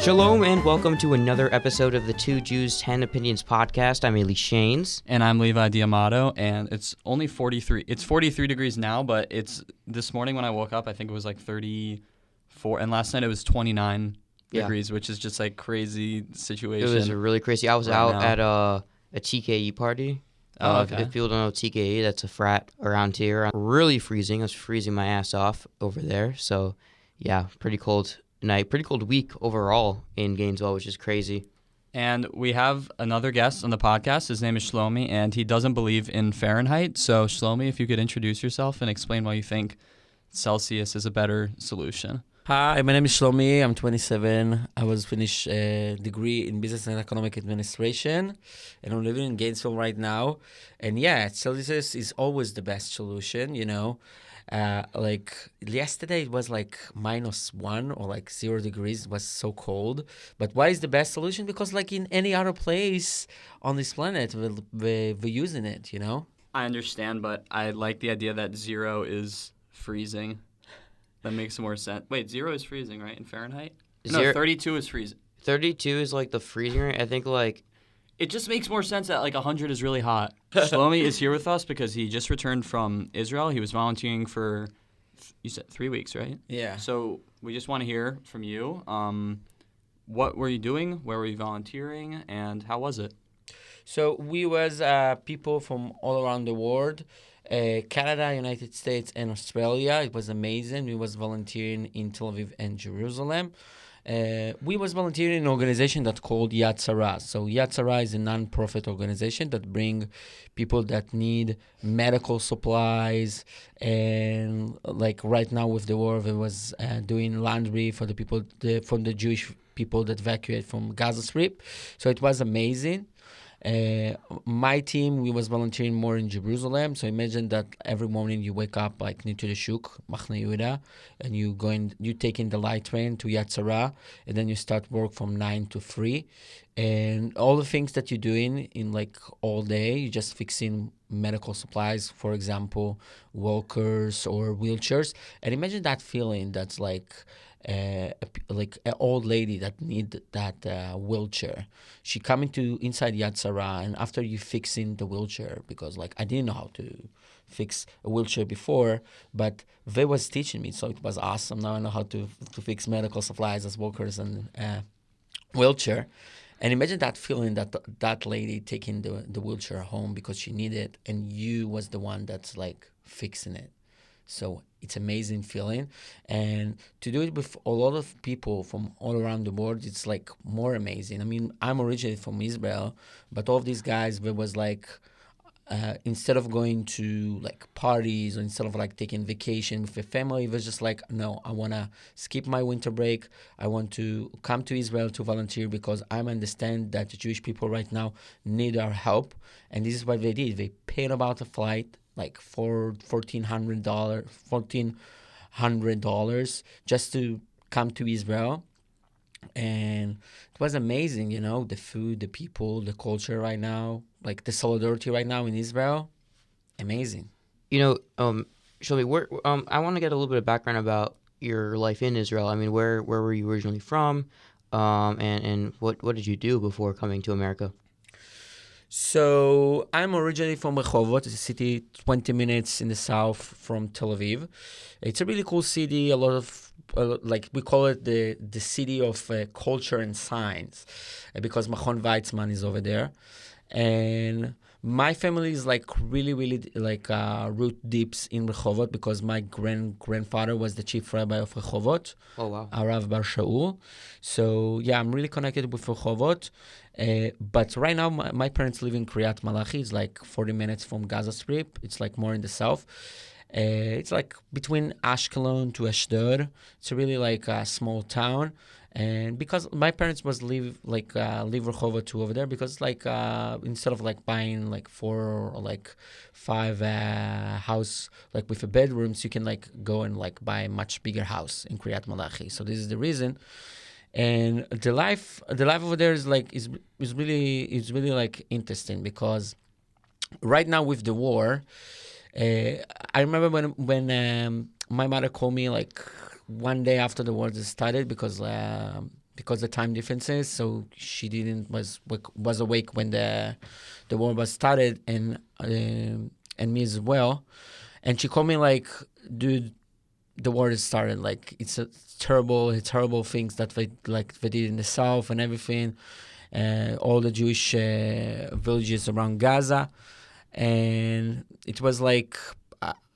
Shalom and welcome to another episode of the Two Jews, 10 Opinions podcast. I'm Ailee Shanes. And I'm Levi D'Amato, and it's only 43. It's 43 degrees now, but it's this morning when I woke up, I think it was like 34, and last night it was 29 degrees, which is just like crazy situation. It was really crazy. I was out at a TKE party. If people don't know TKE, that's a frat around here. Really freezing. I was freezing my ass off over there. So, yeah, pretty cold night, pretty cold week overall in Gainesville, which is crazy. And we have another guest on the podcast. His name is Shlomi, and he doesn't believe in Fahrenheit. So, Shlomi, if you could introduce yourself and explain why you think Celsius is a better solution. Hi, my name is Shlomi. I'm 27. I was finished a degree in Business and Economic Administration, and I'm living in Gainesville right now. And yeah, Celsius is always the best solution, you know. Like yesterday it was like -1 or like 0 degrees. It was so cold. But why is the best solution? Because like in any other place on this planet, we're using it, you know? I understand, but I like the idea that 0 is freezing. That makes more sense. Wait, 0 is freezing, right, in Fahrenheit? No, 32 is freezing. 32 is like the freezing rate. I think like... It just makes more sense that like 100 is really hot. Shlomi is here with us because he just returned from Israel. He was volunteering for, you said 3 weeks, right? Yeah. So we just want to hear from you. What were you doing? Where were you volunteering? And how was it? So we was people from all around the world. Canada, United States, and Australia. It was amazing. We was volunteering in Tel Aviv and Jerusalem. We was volunteering in an organization that's called Yad Sarah. So Yad Sarah is a non-profit organization that bring people that need medical supplies, and like right now with the war, it was doing laundry for the people, from the Jewish people that evacuated from Gaza Strip. So it was amazing. My team, we was volunteering more in Jerusalem. So imagine that every morning you wake up like near to the Shuk, Machne Yehuda, and you take in the light train to Yad Sarah, and then you start work from 9 to 3. And all the things that you're doing in like all day, you just fixing medical supplies, for example, walkers or wheelchairs. And imagine that feeling that's like an old lady that need that wheelchair. She come inside Yad Sarah, and after you fixing the wheelchair, because like I didn't know how to fix a wheelchair before, but they was teaching me, so it was awesome. Now I know how to fix medical supplies as walkers and wheelchair. And imagine that feeling that lady taking the wheelchair home because she needed it, and you was the one that's like fixing it. So it's amazing feeling, and to do it with a lot of people from all around the world, it's like more amazing. I mean, I'm originally from Israel, but all of these guys, there was like, instead of going to like parties or instead of like taking vacation with a family, it was just like, no, I want to skip my winter break. I want to come to Israel to volunteer because I understand that the Jewish people right now need our help. And this is what they did. They paid about a flight, like $1,400 just to come to Israel. And it was amazing, you know, the food, the people, the culture right now, like the solidarity right now in Israel. Amazing. You know, Shlomi, I want to get a little bit of background about your life in Israel. I mean, where were you originally from? And what did you do before coming to America? So I'm originally from Rehovot. It's a city 20 minutes in the south from Tel Aviv. It's a really cool city. A lot of, like we call it the city of culture and science, because Machon Weizmann is over there. And my family is like really, really like root deeps in Rehovot because my grandfather was the chief rabbi of Rehovot. Oh, wow. Arav Bar Shaul. So yeah, I'm really connected with Rehovot. But right now, my parents live in Kiryat Malachi. It's like 40 minutes from Gaza Strip. It's like more in the south. It's like between Ashkelon to Ashdod. It's really like a small town. And because my parents was leave Rehovot to over there, because like instead of like buying like 4 or like 5 house like with a bedrooms, you can like go and like buy a much bigger house in Kiryat Malachi. So this is the reason. And the life over there is like is really like interesting, because right now with the war, I remember when my mother called me like one day after the war started, because because the time differences. So she was awake when the war was started, and me as well. And she called me like, dude, the war has started. Like, it's a terrible things that they did in the south and everything. All the Jewish villages around Gaza. And it was like,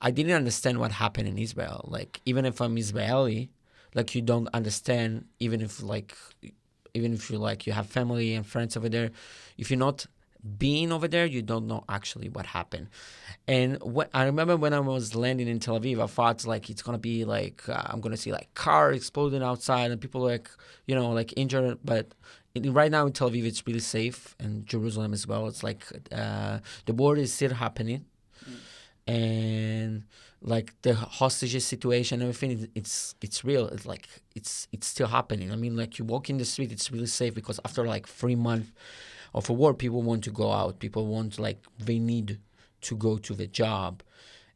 I didn't understand what happened in Israel. Like, even if I'm Israeli, like, you don't understand, even if you have family and friends over there, if you're not being over there, you don't know actually what happened. And I remember when I was landing in Tel Aviv, I thought like it's gonna be like I'm gonna see like car exploding outside and people like injured. But right now in Tel Aviv, it's really safe, and Jerusalem as well. It's like the war is still happening, and like the hostages situation, everything, it's real. It's like it's still happening. I mean, like, you walk in the street, it's really safe, because after like 3 months of a war, people want to go out. People want, like, they need to go to the job,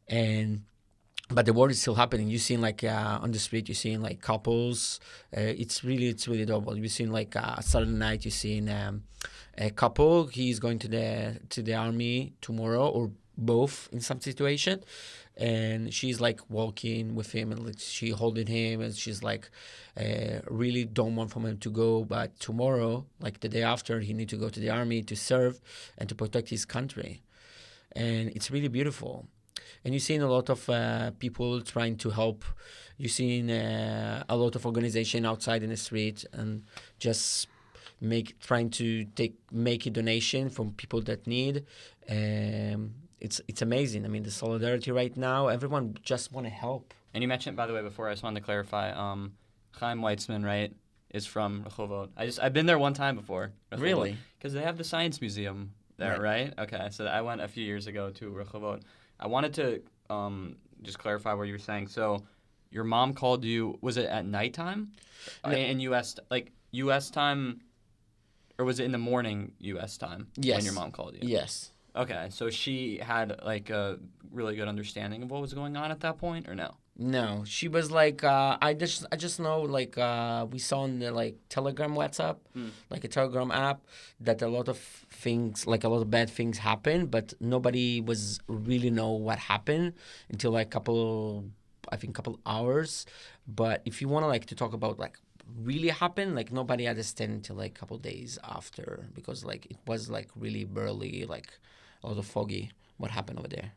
but the war is still happening. You're seeing like on the street, you're seeing like couples. It's really adorable. You're seeing like Saturday night, you're seeing a couple. He's going to the army tomorrow, or both in some situation, and she's like walking with him, and like she holding him, and she's like really don't want for him to go, but tomorrow, like the day after, he need to go to the army to serve and to protect his country. And it's really beautiful. And you're seeing a lot of people trying to help. You're seeing a lot of organization outside in the street, and just trying to make a donation from people that need. It's amazing. I mean, the solidarity right now, everyone just want to help. And you mentioned, by the way, before, I just wanted to clarify, Chaim Weitzman, right, is from Rehovot. I've been there one time before. Rehovot, really? Because they have the science museum there, right? Okay, so I went a few years ago to Rehovot. I wanted to just clarify what you were saying. So your mom called you, was it at nighttime in U.S. time, or was it in the morning U.S. time? Yes. When your mom called you? Yes. Okay, so she had like a really good understanding of what was going on at that point, or no? No, she was like, I just know, like, we saw on the like Telegram WhatsApp, like a Telegram app, that a lot of things, like a lot of bad things happen, but nobody was really know what happened until like couple hours. But if you want to like to talk about like really happened, like nobody understand until like couple days after, because like it was like really barely, like a lot of foggy what happened over there.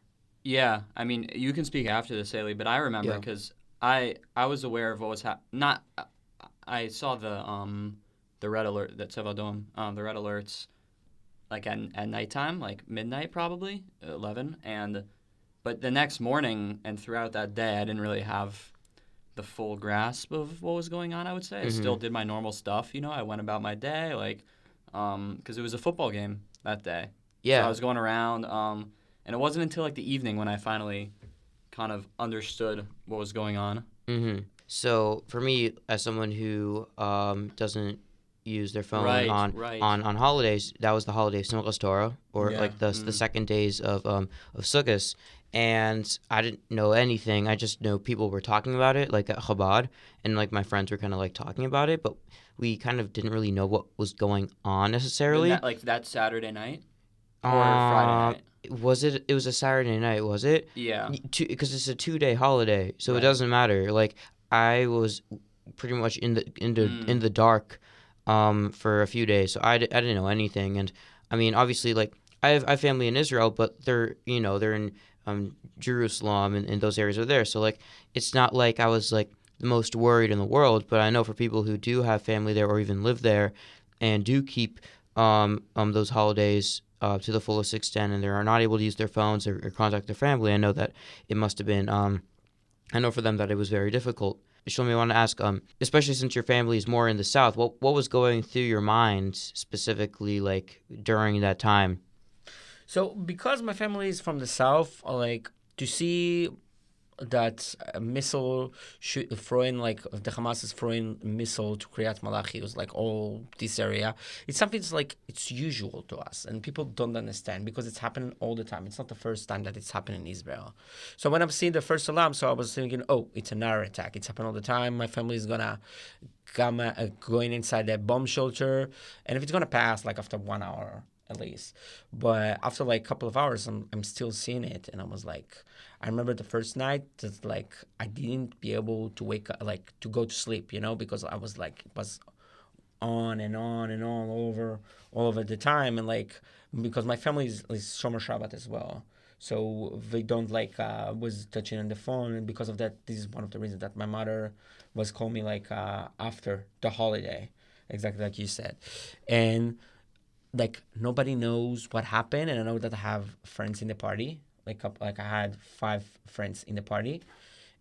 Yeah, I mean, you can speak after this, Ailee, but I remember because I was aware of what was happening. I saw the red alert, the Tzevadom, the red alerts, like at nighttime, like midnight probably, 11, but the next morning and throughout that day, I didn't really have the full grasp of what was going on, I would say. I still did my normal stuff, I went about my day, like, because it was a football game that day. Yeah. So I was going around, and it wasn't until like the evening when I finally kind of understood what was going on. Mm-hmm. So for me, as someone who doesn't use their phone on holidays, that was the holiday of Simchas Torah, or like the second days of Sukkot, and I didn't know anything. I just know people were talking about it, like at Chabad, and like my friends were kind of like talking about it, but we kind of didn't really know what was going on necessarily. That Saturday night or Friday night? It was a Saturday night, was it? Yeah. Because it's a 2-day holiday, so it doesn't matter. Like, I was pretty much in the dark for a few days, so I didn't know anything. And I mean, obviously, like, I have family in Israel, but they're in Jerusalem and those areas are there. So like, it's not like I was like the most worried in the world. But I know for people who do have family there or even live there and do keep those holidays to the fullest extent, and they are not able to use their phones or contact their family, I know that it must have been, I know for them that it was very difficult. Shlomi, I want to ask, especially since your family is more in the South, what was going through your mind specifically, like, during that time? So because my family is from the South, like, to see that missile throwing, like the Hamas is throwing missile to Kiryat Malachi. It was like all this area. It's something that's like it's usual to us, and people don't understand because it's happening all the time. It's not the first time that it's happening in Israel. So when I'm seeing the first alarm, so I was thinking, oh, it's another attack. It's happening all the time. My family is gonna come going inside that bomb shelter, and if it's gonna pass like after 1 hour at least, but after like a couple of hours, I'm still seeing it, and I was like. I remember the first night that like I didn't be able to wake up, like to go to sleep, because I was like it was on and on and on all over the time, and like because my family is Shomer Shabbat as well, so they don't like was touching on the phone, and because of that, this is one of the reasons that my mother was calling me like after the holiday, exactly like you said, and like nobody knows what happened, and I know that I have friends in the party. Like I had 5 friends in the party.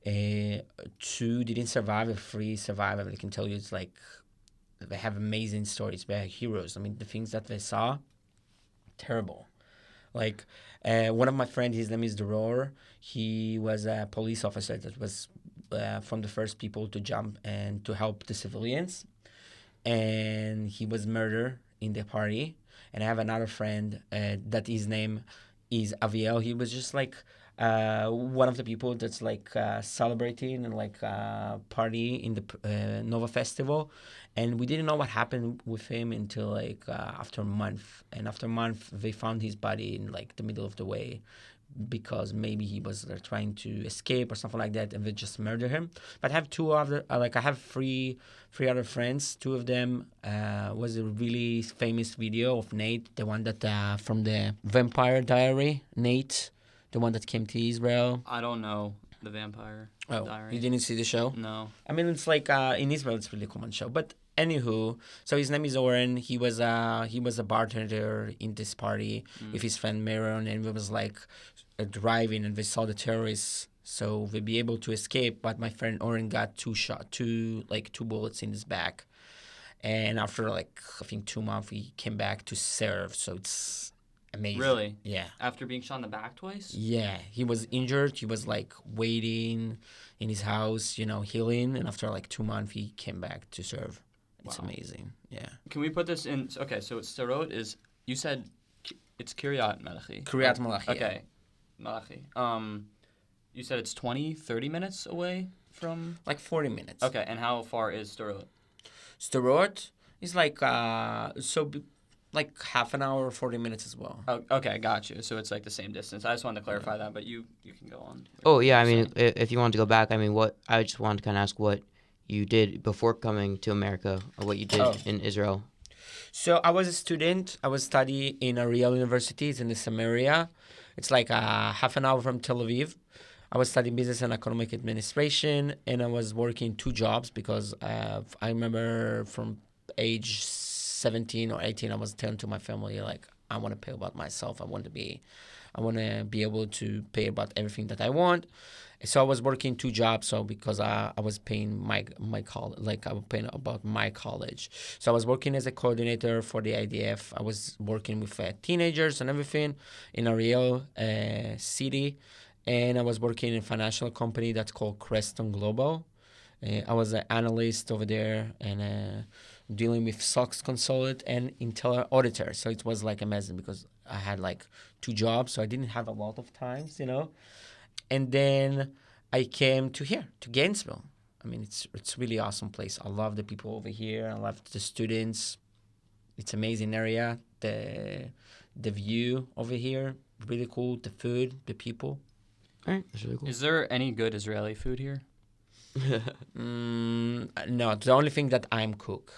2 didn't survive. 3 survived. I can tell you, it's like they have amazing stories. They're heroes. I mean, the things that they saw, terrible. Like one of my friends, his name is Dror. He was a police officer that was from the first people to jump and to help the civilians. And he was murdered in the party. And I have another friend that his name is Aviel. He was just like one of the people that's like celebrating and like party in the Nova Festival, and we didn't know what happened with him until like after a month. And after a month, they found his body in like the middle of the way because maybe he was trying to escape or something like that, and they just murdered him. But I have 2 other, I have three other friends. 2 of them was a really famous video of Nate, the one that from the Vampire Diary, Nate, the one that came to Israel. I don't know the Vampire Diary. You didn't see the show? No. I mean, it's like in Israel, it's a really common show. But anywho, so his name is Oren. He was a bartender in this party with his friend Meron, and it was like driving, and they saw the terrorists, so they'd be able to escape. But my friend Oren got 2 bullets in his back, and after like I think 2 months, he came back to serve. So it's amazing. Really? Yeah. After being shot in the back twice? Yeah, he was injured. He was like waiting in his house, healing, and after like 2 months, he came back to serve. It's amazing. Yeah. Can we put this in? Okay, so Sderot is, you said it's Kiryat Malachi. Kiryat Malachi. Okay. Malachi. You said it's 20, 30 minutes away from? Like 40 minutes. Okay, and how far is Sderot? Sderot is like, like half an hour, 40 minutes as well. Oh, okay, got you. So it's like the same distance. I just wanted to clarify that, but you can go on. Oh, yeah, I mean, if you want to go back, I mean, I just wanted to kind of ask what you did before coming to America, or what you did in Israel. So I was a student. I was studying in Ariel University. It's in the Samaria. It's like half an hour from Tel Aviv. I was studying business and economic administration, and I was working 2 jobs because I remember from age 17 or 18, I was telling to my family, like, I want to pay about myself. I want to be able to pay about everything that I want. So I was working 2 jobs. So because I was paying my college, like I was paying about my college. So I was working as a coordinator for the IDF. I was working with teenagers and everything in Ariel city, and I was working in a financial company that's called Creston Global. I was an analyst over there and dealing with SOX consultant and internal auditor. So it was like amazing because I had like 2 jobs, so I didn't have a lot of times, And then I came to here, to Gainesville. I mean, it's a really awesome place. I love the people over here. I love the students. It's amazing area. The view over here, really cool. The food, the people. All right, that's really cool. Is there any good Israeli food here? No, the only thing that I'm cook.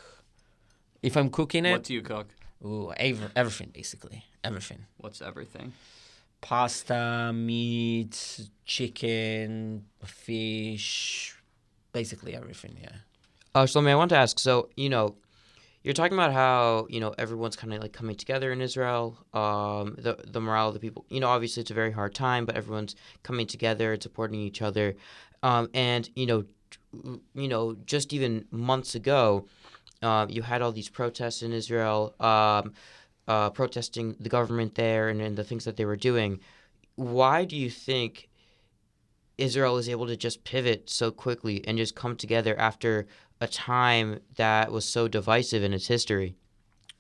If I'm cooking it... What do you cook? Everything, basically. Everything. What's everything? Pasta, meat, chicken, fish, basically everything, yeah. Shlomi, I want to ask, so, you're talking about how, everyone's kind of like coming together in Israel, the morale of the people. Obviously it's a very hard time, but everyone's coming together and supporting each other. And, just even months ago, you had all these protests in Israel, protesting the government there and the things that they were doing. Why do you think Israel is able to just pivot so quickly and just come together after a time that was so divisive in its history?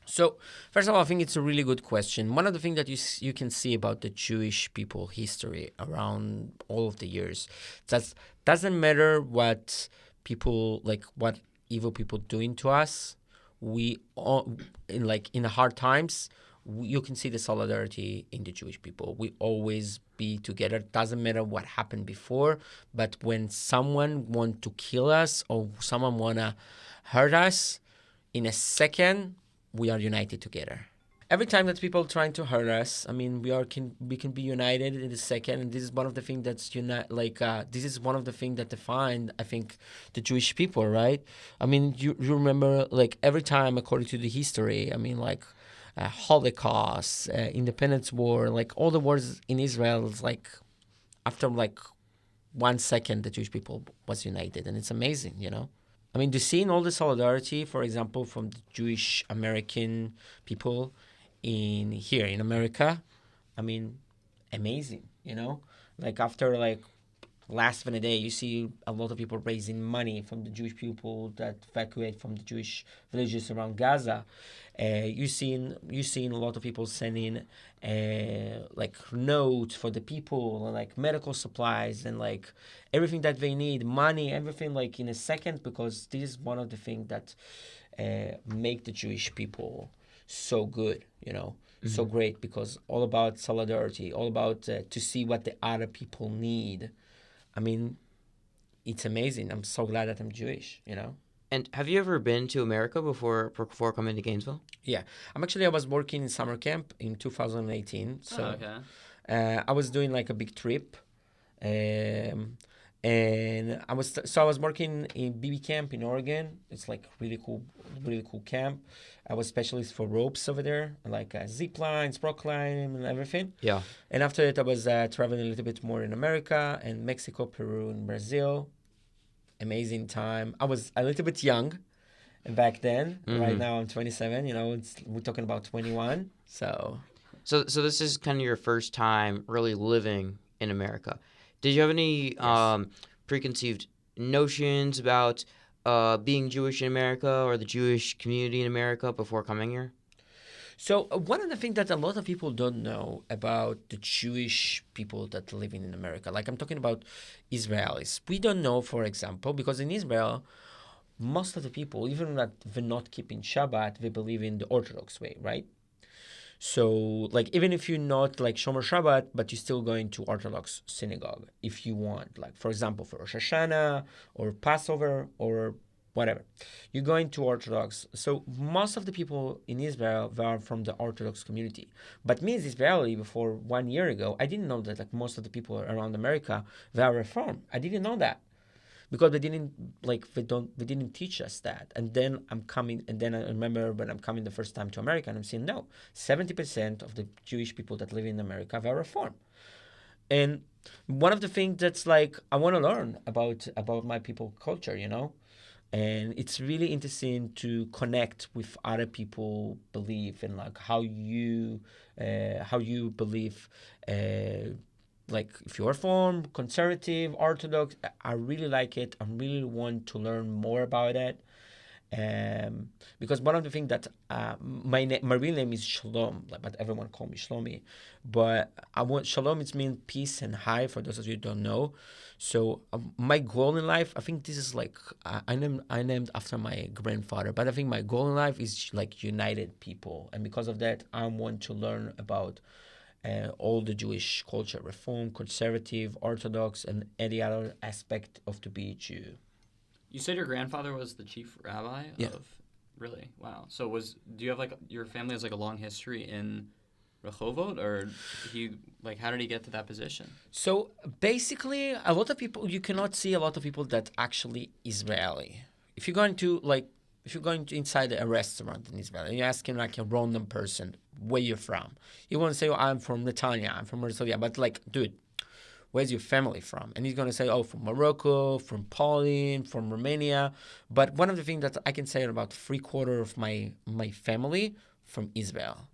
So, first of all, I think it's a really good question. One of the things that you can see about the Jewish people history around all of the years, that doesn't matter what people, like what evil people doing to us, we all, in the hard times, you can see the solidarity in the Jewish people. We always be together. Doesn't matter what happened before, but when someone want to kill us or someone wanna hurt us, in a second, we are united together. Every time that people trying to hurt us, I mean, we can be united in a second, and this is one of the things that's this is one of the things that define, I think, the Jewish people, right? I mean, you remember, like, every time according to the history, I mean, like, Holocaust, Independence War, like all the wars in Israel, is like after like 1 second, the Jewish people was united, and it's amazing, you know. I mean, to see all the solidarity, for example, from the Jewish American people in here in America, I mean, amazing, you know. Like after like last of the day, you see a lot of people raising money from the Jewish people that evacuate from the Jewish villages around Gaza. You seen a lot of people sending like notes for the people, like medical supplies and like everything that they need, money, everything, like in a second, because this is one of the things that make the Jewish people so good, you know. So great, because all about solidarity, all about to see what the other people need. I mean, it's amazing. I'm so glad that I'm Jewish, you know. And have you ever been to America before coming to Gainesville? Yeah, I was working in summer camp in 2018. So I was doing like a big trip, and I was working in BB camp in Oregon. It's like really cool camp. I was specialist for ropes over there, like zip lines, rock climb, and everything. Yeah. And after that, I was traveling a little bit more in America and Mexico, Peru, and Brazil. Amazing time. I was a little bit young back then. Right now, I'm 27. You know, we're talking about 21. So this is kind of your first time really living in America. Did you have any preconceived notions about being Jewish in America or the Jewish community in America before coming here? So one of the things that a lot of people don't know about the Jewish people that live in America, like I'm talking about Israelis, we don't know, for example, because in Israel, most of the people, even that they're not keeping Shabbat, they believe in the Orthodox way, right? So, like, even if you're not like Shomer Shabbat, but you're still going to Orthodox synagogue if you want, like, for example, for Rosh Hashanah or Passover or whatever, you're going to Orthodox. So most of the people in Israel, they are from the Orthodox community. But me as Israeli, before 1 year ago, I didn't know that like most of the people around America, they are Reform. I didn't know that, because they didn't teach us that. And then I remember when I'm coming the first time to America, and I'm saying, no, 70% of the Jewish people that live in America, they are Reform. And one of the things that's like I want to learn about my people culture, you know. And it's really interesting to connect with other people belief and like how you believe, like if you're Reform, conservative, Orthodox. I really like it. I really want to learn more about it. Because one of the things that my real name is Shalom, but everyone call me Shlomi. But Shalom. It means peace and high. For those of you who don't know, so my goal in life, I think this is like I named after my grandfather. But I think my goal in life is like united people, and because of that, I want to learn about all the Jewish culture, Reform, conservative, Orthodox, and any other aspect of to be a Jew. You said your grandfather was the chief rabbi of... Really? Wow. So do you have like... Your family has like a long history in Rehovot, or how did he get to that position? So basically, a lot of people... You cannot see a lot of people that actually Israeli. If you're going to inside a restaurant in Israel and you're asking like a random person where you're from, you want to say, I'm from Netanya, I'm from Herzliya. But like, dude, where's your family from? And he's going to say, oh, from Morocco, from Poland, from Romania. But one of the things that I can say about 3/4 of my family from Israel.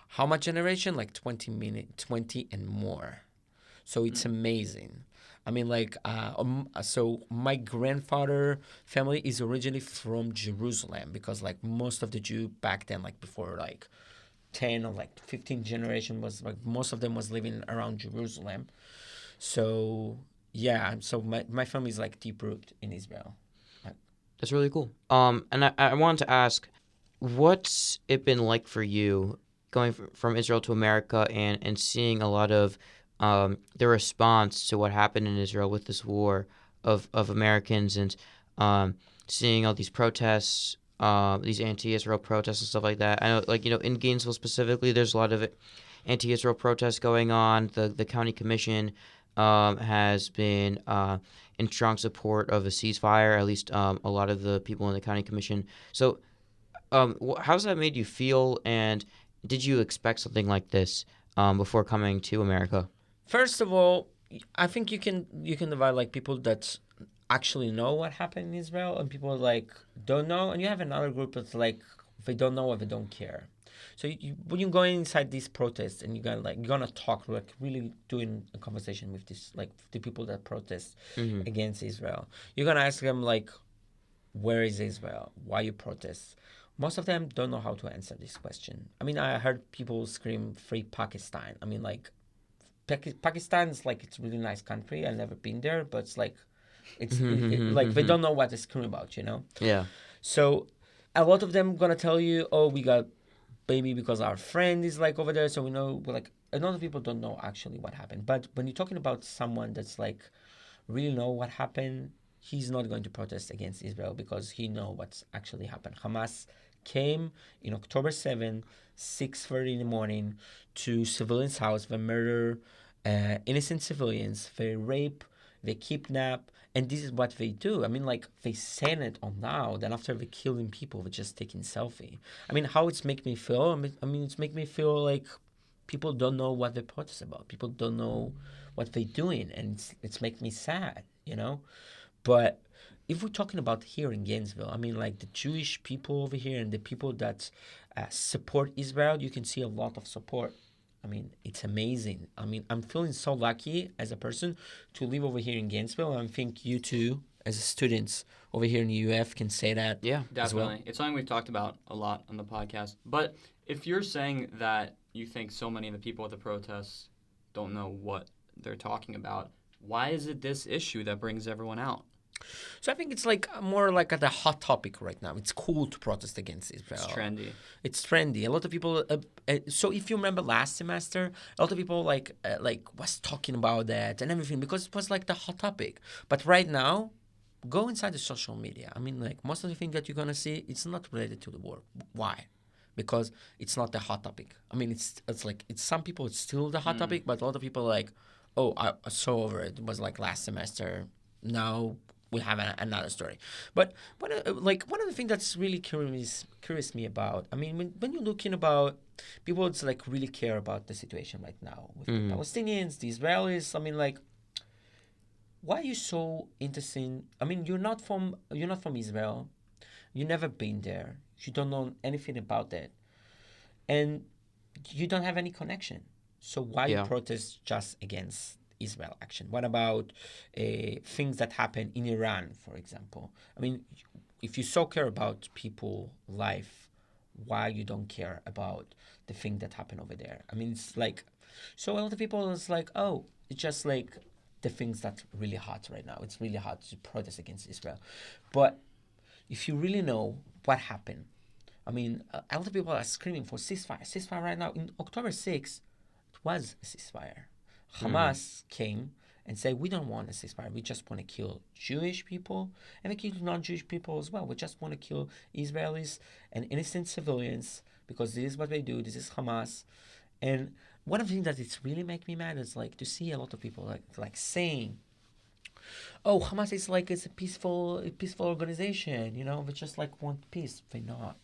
How much generation? Like 20 and more. So it's amazing. I mean, like, so my grandfather family is originally from Jerusalem because, like, most of the Jew back then, like, before, like, 10 or, like, 15 generation was, like, most of them was living around Jerusalem. So, yeah, so my family is, like, deep-rooted in Israel. That's really cool. And I wanted to ask, what's it been like for you going from Israel to America and seeing a lot of the response to what happened in Israel with this war of Americans and seeing all these protests, these anti-Israel protests and stuff like that. I know, like, in Gainesville specifically, there's a lot of anti-Israel protests going on. The county commission has been in strong support of a ceasefire, at least a lot of the people in the county commission. So how's that made you feel, and did you expect something like this before coming to America? First of all, I think you can divide, like, people that actually know what happened in Israel and people like don't know, and you have another group that's like they don't know or they don't care. So when you go inside these protests and you're gonna talk, like, really doing a conversation with this, like, the people that protest against Israel, you're gonna ask them, like, where is Israel? Why you protest? Most of them don't know how to answer this question. I mean, I heard people scream free Pakistan. I mean, like, Pakistan is, like, it's a really nice country. I've never been there, but it's like like they don't know what they're screaming about, Yeah. So a lot of them gonna tell you, oh, we got baby because our friend is, like, over there, so we know. But, like, a lot of people don't know actually what happened. But when you're talking about someone that's, like, really know what happened, he's not going to protest against Israel because he know what's actually happened. Hamas came in October 7, 6:30 in the morning to civilians' house. They murder innocent civilians. They rape, they kidnap, and this is what they do. I mean, like, they send it on now. Then after they killing people, they're just taking selfie. I mean, how it's make me feel? I mean, it's make me feel like people don't know what they protest about. People don't know what they're doing, and it's make me sad, But if we're talking about here in Gainesville, I mean, like, the Jewish people over here and the people that support Israel, you can see a lot of support. I mean, it's amazing. I mean, I'm feeling so lucky as a person to live over here in Gainesville. I think you too, as students over here in the UF, can say that. Yeah, definitely. Well. It's something we've talked about a lot on the podcast. But if you're saying that you think so many of the people at the protests don't know what they're talking about, why is it this issue that brings everyone out? So I think it's, like, more like at a hot topic right now. It's cool to protest against Israel. It's trendy. A lot of people. So if you remember last semester, a lot of people like was talking about that and everything because it was, like, the hot topic. But right now, go inside the social media. I mean, like, most of the things that you're gonna see, it's not related to the war. Why? Because it's not the hot topic. I mean, it's like some people it's still the hot topic, but a lot of people are like, oh, I so over it. It was, like, last semester. Now we have another story. But one of the things that's really curious me about, I mean, when you're looking about people that's, like, really care about the situation right now with the Palestinians, the Israelis, I mean, like, why are you so interested? I mean, you're not from Israel. You never been there. You don't know anything about it. And you don't have any connection. So why you protest just against Israel action? What about things that happen in Iran, for example? I mean, if you so care about people life, why you don't care about the thing that happened over there? I mean, it's like, so a lot of people is like, oh, it's just like the things that's really hot right now. It's really hot to protest against Israel. But if you really know what happened, I mean, a lot of people are screaming for ceasefire. Ceasefire right now. In October 6th, it was a ceasefire. Hamas came and said, we don't want a ceasefire. We just want to kill Jewish people and we kill non-Jewish people as well. We just want to kill Israelis and innocent civilians because this is what they do. This is Hamas. And one of the things that it's really make me mad is, like, to see a lot of people like saying, oh, Hamas is like, it's a peaceful organization, they just, like, want peace. They're not.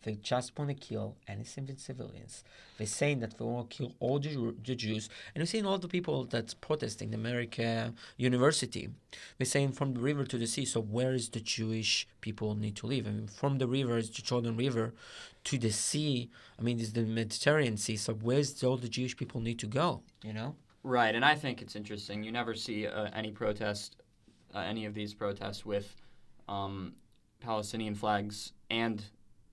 They just want to kill innocent civilians. They're saying that they want to kill all the Jews. And you're seeing all the people that's protesting the America University. They're saying from the river to the sea. So where is the Jewish people need to live? I mean, from the river, the Jordan River, to the sea. I mean, it's the Mediterranean Sea. So where's all the Jewish people need to go, Right, and I think it's interesting. You never see any of these protests with Palestinian flags and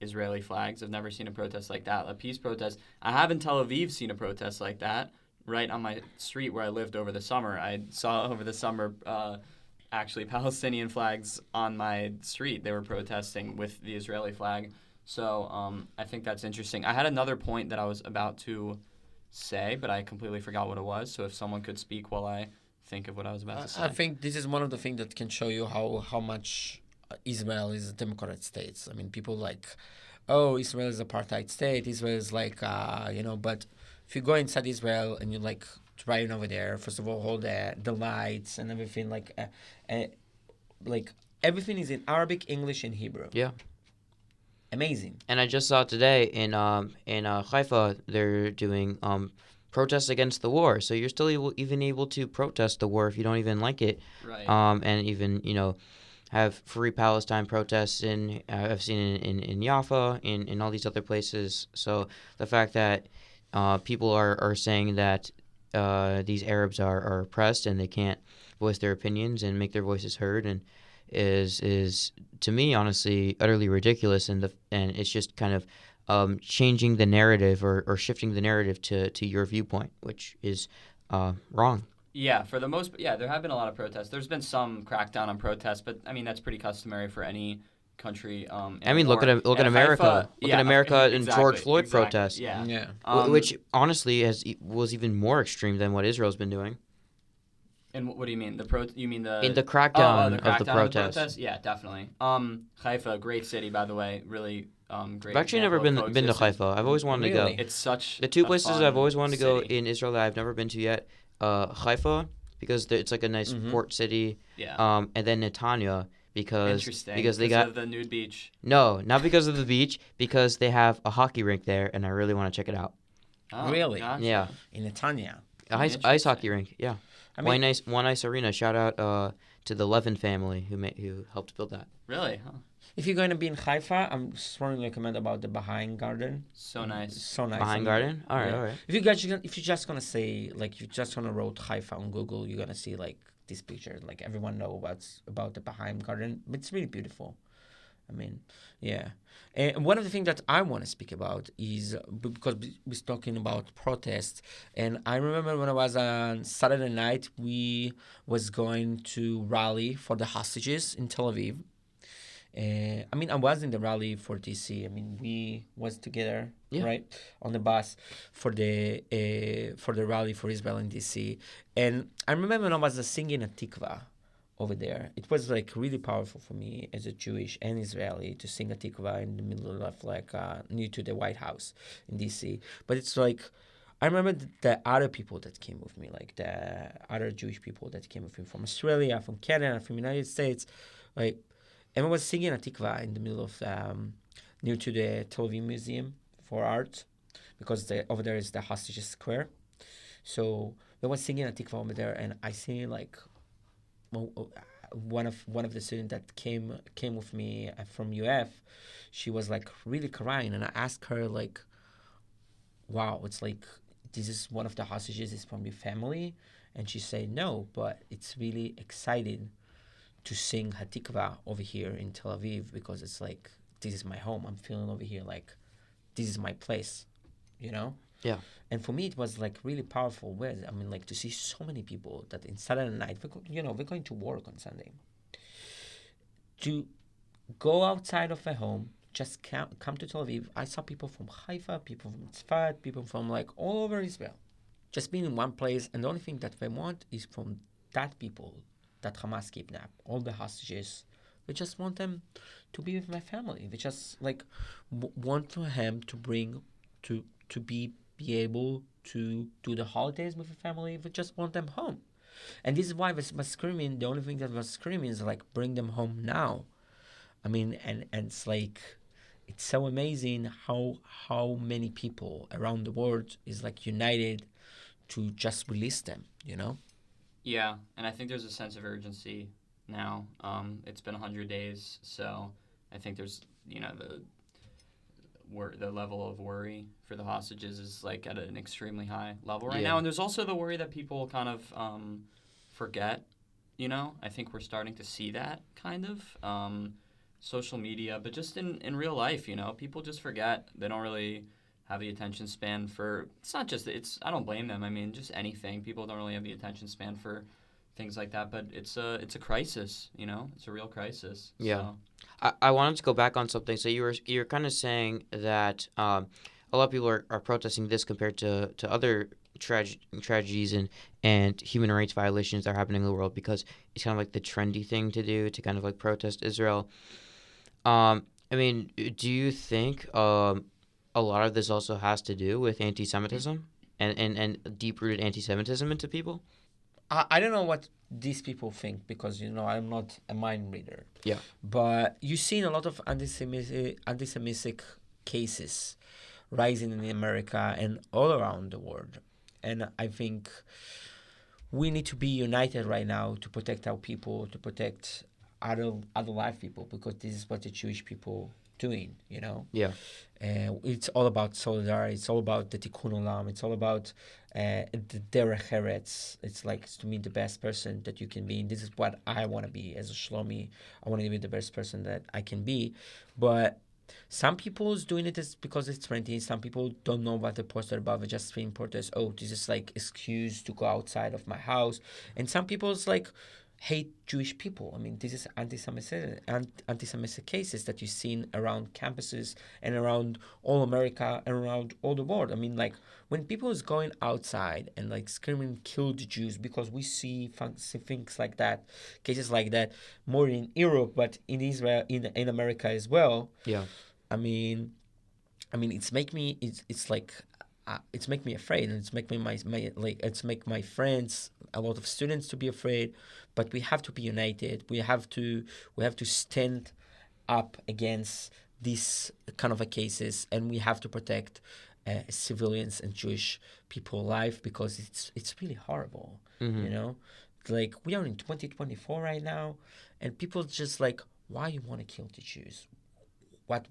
Israeli flags. I've never seen a protest like that, a peace protest. I have in Tel Aviv seen a protest like that, right on my street where I lived over the summer. I saw over the summer actually Palestinian flags on my street. They were protesting with the Israeli flag. So I think that's interesting. I had another point that I was about to say, but I completely forgot what it was. So if someone could speak while I think of what I was about to say. I think this is one of the things that can show you how much Israel is a democratic state. I mean, people like, oh, Israel is an apartheid state. Israel is like, but if you go inside Israel and you like driving over there, first of all, all the lights and everything, like everything is in Arabic, English, and Hebrew. Yeah. Amazing. And I just saw today in Haifa they're doing protests against the war. So you're still even able to protest the war if you don't even like it. Right. And even have free Palestine protests I've seen in Jaffa, in all these other places. So the fact that people are saying that these Arabs are oppressed and they can't voice their opinions and make their voices heard and is to me honestly utterly ridiculous, and it's just kind of changing the narrative or shifting the narrative to your viewpoint, which is wrong. Yeah, for the most, there have been a lot of protests. There's been some crackdown on protests, but I mean that's pretty customary for any country. Look at America. Look at America and George Floyd protests. Yeah. Which honestly was even more extreme than what Israel's been doing. And what do you mean? You mean the in the crackdown of the protest? Yeah, definitely. Haifa, great city by the way, really great. I've actually never been to Haifa. I've always wanted to go. It's such the two places I've always wanted to go city. in Israel that I've never been to yet. Haifa because it's like a nice port city. Yeah. And then Netanya because they got of the nude beach. No, not because of the beach. Because they have a hockey rink there, and I really want to check it out. Oh, really? Gotcha. Yeah. In Netanya. Ice hockey rink. Yeah. I mean, One Ice Arena. Shout out to the Levin family who helped build that. Really? Huh. If you're going to be in Haifa, I'm strongly recommend about the Baha'i Garden. So nice. So nice. Baha'i Garden? All right. If you're just gonna say like you're just gonna wrote Haifa on Google, you're gonna see like this picture. Like everyone know about the Baha'i Garden. It's really beautiful. I mean, yeah. And one of the things that I want to speak about is because we're talking about protests, and I remember when I was on Saturday night, we was going to rally for the hostages in Tel Aviv. I was in the rally for DC. I mean, we was together, right, on the bus for the rally for Israel in DC. And I remember when I was singing a tikva over there. It was like really powerful for me as a Jewish and Israeli to sing a tikva in the middle of like near to the White House in DC. But it's like I remember the other people that came with me, like the other Jewish people that came with me from Australia, from Canada, from the United States, like. And I was singing a tikva in the middle of near to the Tel Aviv Museum for Art, because over there is the Hostages Square. So I was singing a tikva over there, and I see like one of the students that came with me from UF. She was like really crying, and I asked her like, "Wow, it's like this is one of the hostages is from your family," and she said no, but it's really exciting to sing Hatikva over here in Tel Aviv because it's like this is my home. I'm feeling over here like this is my place, you know? Yeah. And for me, it was like really powerful. I mean, like to see so many people that in Saturday night, we're going to work on Sunday. To go outside of a home, just come to Tel Aviv. I saw people from Haifa, people from Tzfat, people from like all over Israel, just being in one place. And the only thing that they want is from that people that Hamas kidnapped, all the hostages. We just want them to be with my family. We just like want for him to bring to be able to do the holidays with the family. We just want them home. And this is why I was screaming. The only thing that was screaming is like bring them home now. I mean, and it's like it's so amazing how many people around the world is like united to just release them, you know? Yeah, and I think there's a sense of urgency now. It's been 100 days, so I think there's, the level of worry for the hostages is like at an extremely high level right now. And there's also the worry that people kind of forget. You know, I think we're starting to see that kind of social media, but just in real life, you know, people just forget. They don't really have the attention span for. It's not just. I don't blame them. I mean, just anything. People don't really have the attention span for things like that. But it's a crisis. You know, it's a real crisis. Yeah. So. I wanted to go back on something. So you're kind of saying that a lot of people are protesting this compared to other tragedies and human rights violations that are happening in the world because it's kind of like the trendy thing to do to kind of like protest Israel. I mean, do you think a lot of this also has to do with anti-Semitism and deep-rooted anti-Semitism into people? I don't know what these people think because, you know, I'm not a mind reader. Yeah. But you've seen a lot of anti-Semitic cases rising in America and all around the world. And I think we need to be united right now to protect our people, to protect other live people, because this is what the Jewish people doing, you know? Yeah. It's all about solidarity. It's all about the Tikkun Olam. It's all about the Derech Eretz. It's like, to me, the best person that you can be. And this is what I want to be as a Shlomi. I want to be the best person that I can be. But some people is doing it because it's trendy. Some people don't know what the poster about. They're just being protest. Oh, this is like excuse to go outside of my house. And some people is like hate Jewish people. I mean, this is anti-Semitic cases that you've seen around campuses and around all America and around all the world. I mean, like when people is going outside and like screaming "kill the Jews" because we see things like that, cases like that more in Europe, but in Israel, in America as well. Yeah. I mean, it's make me afraid, and it's make me it's make my friends, a lot of students, to be afraid. But we have to be united. We have to stand up against these kind of cases, and we have to protect civilians and Jewish people life, because it's really horrible. Mm-hmm. You know, like we are in 2024 right now, and people just like, why you want to kill the Jews? Why?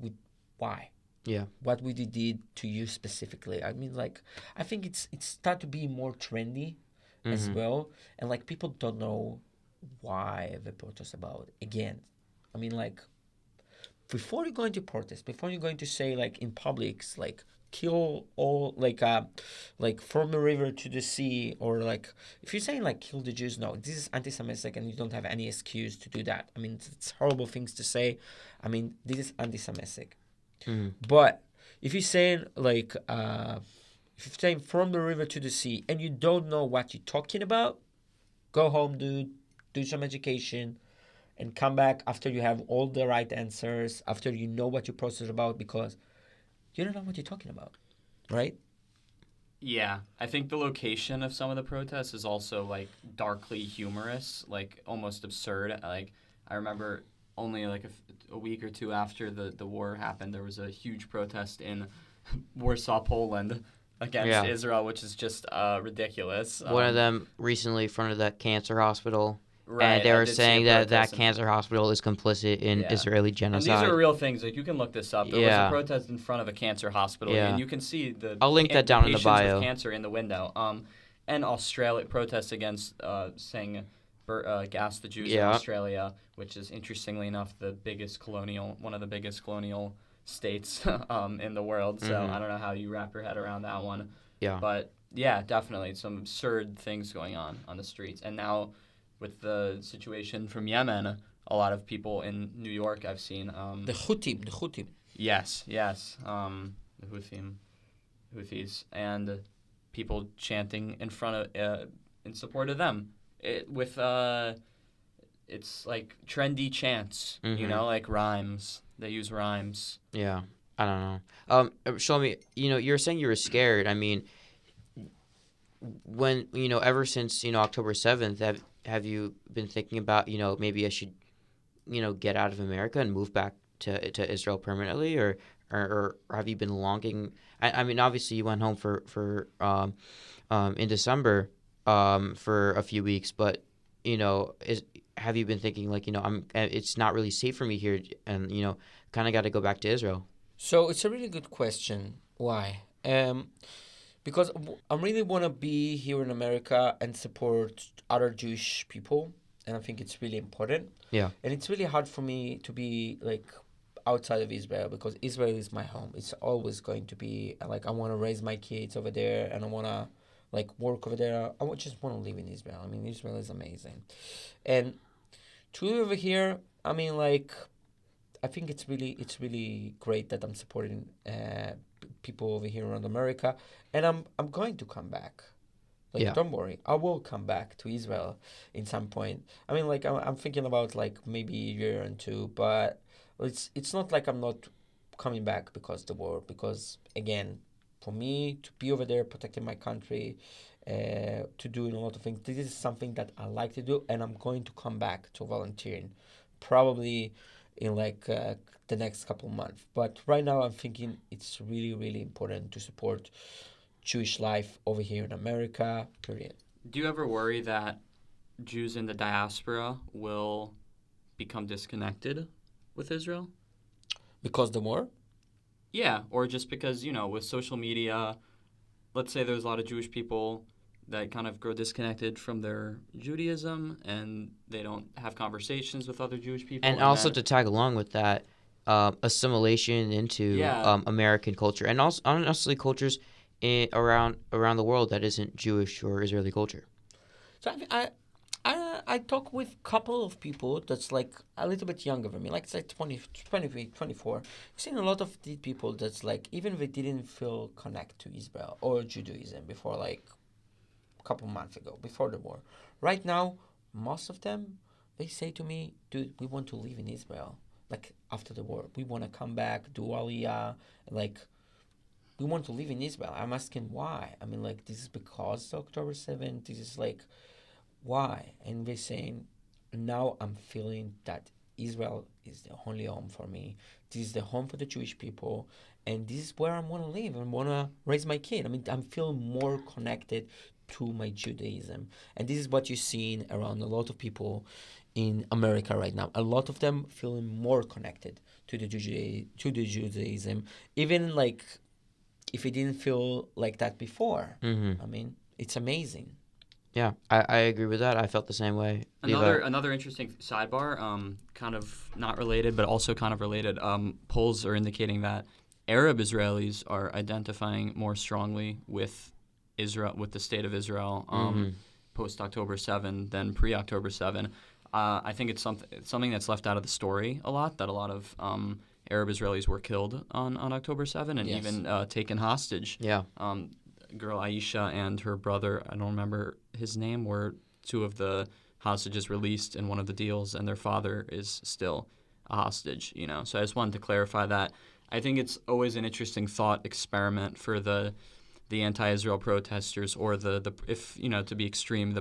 Yeah. What we did to you specifically? I mean, like, I think it's start to be more trendy as well, and like people don't know why the protest about again. I mean, like, before you're going to protest, before you're going to say like in publics, like kill all, like from the river to the sea, or like if you're saying like kill the Jews, no, this is anti-Semitic, and you don't have any excuse to do that. I mean, it's horrible things to say. I mean, this is anti-Semitic. But if you're saying like if you're saying from the river to the sea and you don't know what you're talking about, go home, dude, do some education, and come back after you have all the right answers, after you know what your process is about, because you don't know what you're talking about, right? Yeah, I think the location of some of the protests is also like darkly humorous, like almost absurd. Like I remember only like a week or two after the war happened, there was a huge protest in Warsaw, Poland, against Israel, which is just ridiculous. One of them recently fronted that cancer hospital. Right, and they were saying that cancer hospital is complicit in Israeli genocide. And these are real things. Like, you can look this up. There was a protest in front of a cancer hospital, and you can see I'll link that down in the bio. With cancer in the window. And Australia protests against saying gas the Jews in Australia, which is, interestingly enough, one of the biggest colonial states in the world. So I don't know how you wrap your head around that one. Yeah. But yeah, definitely some absurd things going on the streets. And now, with the situation from Yemen, a lot of people in New York I've seen. The Houthis. Yes. The Houthis. And people chanting in front of, in support of them. It's like trendy chants, you know, like rhymes. They use rhymes. Yeah, I don't know. Shlomi, you're saying you were scared. I mean, when, ever since, October 7th, have you been thinking about, maybe I should, get out of America and move back to Israel permanently, or have you been longing? I mean, obviously you went home for in December for a few weeks, but have you been thinking like, it's not really safe for me here, and kind of got to go back to Israel? So it's a really good question. Why? Because I really want to be here in America and support other Jewish people, and I think it's really important. Yeah. And it's really hard for me to be like outside of Israel because Israel is my home. It's always going to be like I want to raise my kids over there and I want to like work over there. Just want to live in Israel. I mean, Israel is amazing, and to live over here, I mean, like I think it's really great that I'm supporting people over here around America, and I'm going to come back. Like, Yeah. don't worry, I will come back to Israel in some point. I mean, like I'm thinking about like maybe a year and two, but it's not like I'm not coming back because the war. Because again, for me to be over there protecting my country, to doing a lot of things, this is something that I like to do, and I'm going to come back to volunteering, probably in like the next couple of months. But right now, I'm thinking it's really, really important to support Jewish life over here in America. Period. Do you ever worry that Jews in the diaspora will become disconnected with Israel? Because the war? Yeah, or just because, with social media, let's say there's a lot of Jewish people that kind of grow disconnected from their Judaism and they don't have conversations with other Jewish people. And also to tag along with that, assimilation into American culture, and also honestly cultures around the world that isn't Jewish or Israeli culture. So I talk with a couple of people that's like a little bit younger than me, like say 20, 24. I've seen a lot of these people that's like even they didn't feel connect to Israel or Judaism before like a couple months ago, before the war. Right now, most of them, they say to me, dude, we want to live in Israel. Like after the war, we want to come back, do Aliyah, like we want to live in Israel. I'm asking why. I mean, like, this is because October 7th. This is like, why? And they're saying, now I'm feeling that Israel is the only home for me. This is the home for the Jewish people. And this is where I want to live and want to raise my kid. I mean, I'm feeling more connected to my Judaism. And this is what you're seeing around a lot of people in America right now. A lot of them feeling more connected to the Judaism. Even like, if it didn't feel like that before. Mm-hmm. I mean, it's amazing. Yeah, I agree with that. I felt the same way. Another interesting sidebar, kind of not related, but also kind of related. Polls are indicating that Arab Israelis are identifying more strongly with Israel, with the state of Israel, post October 7 than pre October 7. I think it's something that's left out of the story a lot. That a lot of Arab Israelis were killed on October 7 and even taken hostage. Yeah. Girl Aisha and her brother, I don't remember his name, were two of the hostages released in one of the deals, and their father is still a hostage, So I just wanted to clarify that. I think it's always an interesting thought experiment for the anti-Israel protesters, or the if to be extreme,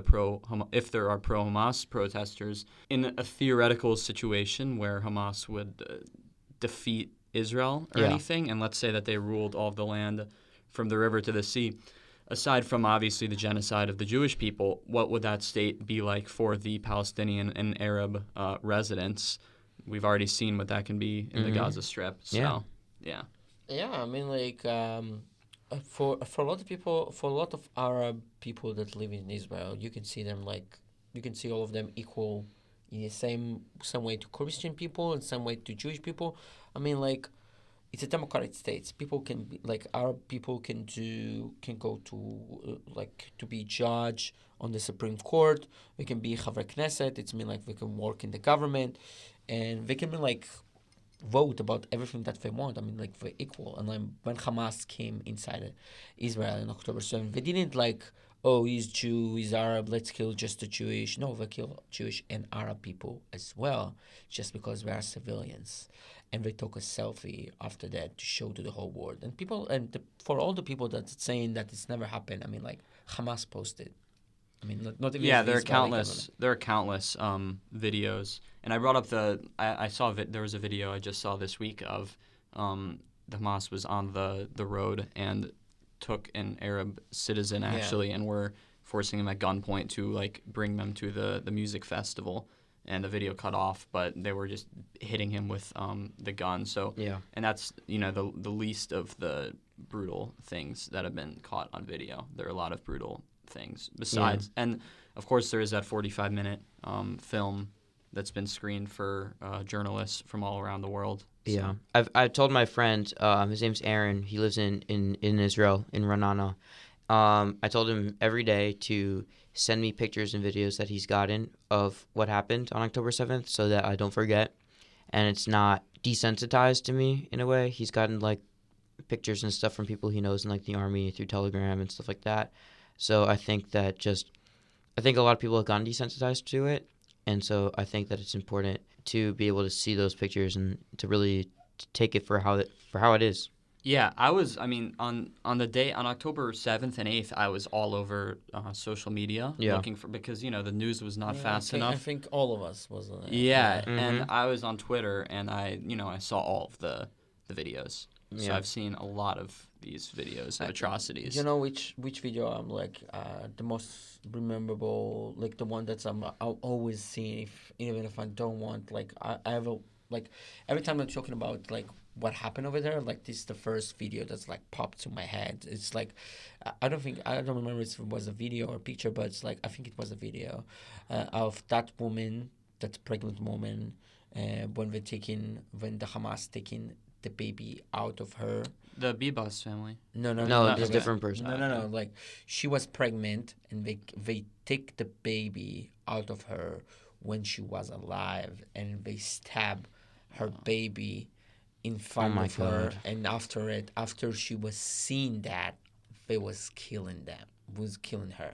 if there are pro-Hamas protesters in a theoretical situation where Hamas would defeat Israel or anything, and let's say that they ruled all of the land from the river to the sea. Aside from obviously the genocide of the Jewish people, what would that state be like for the Palestinian and Arab residents? We've already seen what that can be in the Gaza Strip. So, yeah. I mean, like for a lot of people, for a lot of Arab people that live in Israel, you can see them you can see all of them equal in the same way to Christian people and same way to Jewish people. I mean, like, it's a democratic state. People can be, like, Arab people can go to to be judge on the Supreme Court. They can be Chaver Knesset. It's mean like they can work in the government, and they can be like vote about everything that they want. I mean, like, they're equal. And like when Hamas came inside Israel in October 7th, they didn't like, oh, he's Jew, he's Arab, let's kill just the Jewish. No, they kill Jewish and Arab people as well, just because they are civilians. And they took a selfie after that to show to the whole world. And for all the people that's saying that it's never happened, I mean, like, Hamas posted. I mean, not even there are countless videos. And I brought up I saw there was a video I just saw this week of the Hamas was on the road and took an Arab citizen actually, and were forcing him at gunpoint to like bring them to the music festival and the video cut off, but they were just hitting him with the gun. So and that's the least of the brutal things that have been caught on video. There are a lot of brutal things besides, and of course there is that 45-minute film that's been screened for journalists from all around the world. So. Yeah, I've told my friend, his name's Aaron. He lives in Israel, in Ra'anana. I told him every day to send me pictures and videos that he's gotten of what happened on October 7th so that I don't forget. And it's not desensitized to me in a way. He's gotten like pictures and stuff from people he knows in like the army through Telegram and stuff like that. So I think that I think a lot of people have gotten desensitized to it. And so I think that it's important to be able to see those pictures and to really take it for how it is. Yeah, on the day, on October 7th and 8th, I was all over social media looking for, because, the news was not fast enough. I think all of us was. Yeah, and I was on Twitter, and I saw all of the videos. So I've seen a lot of these videos of atrocities. You know which video I'm like the most memorable, like the one that's I'll always see, even if I don't want, like I have a, like every time I'm talking about like what happened over there, like this is the first video that's like popped to my head. It's like I don't remember if it was a video or a picture, but it's like I think it was a video of that woman, that pregnant woman, when the Hamas taking the baby out of her. The Bibas family. No, it's a different person. No. Like she was pregnant, and they take the baby out of her when she was alive, and they stab her baby in front of her. And after she was seeing that, they was killing her.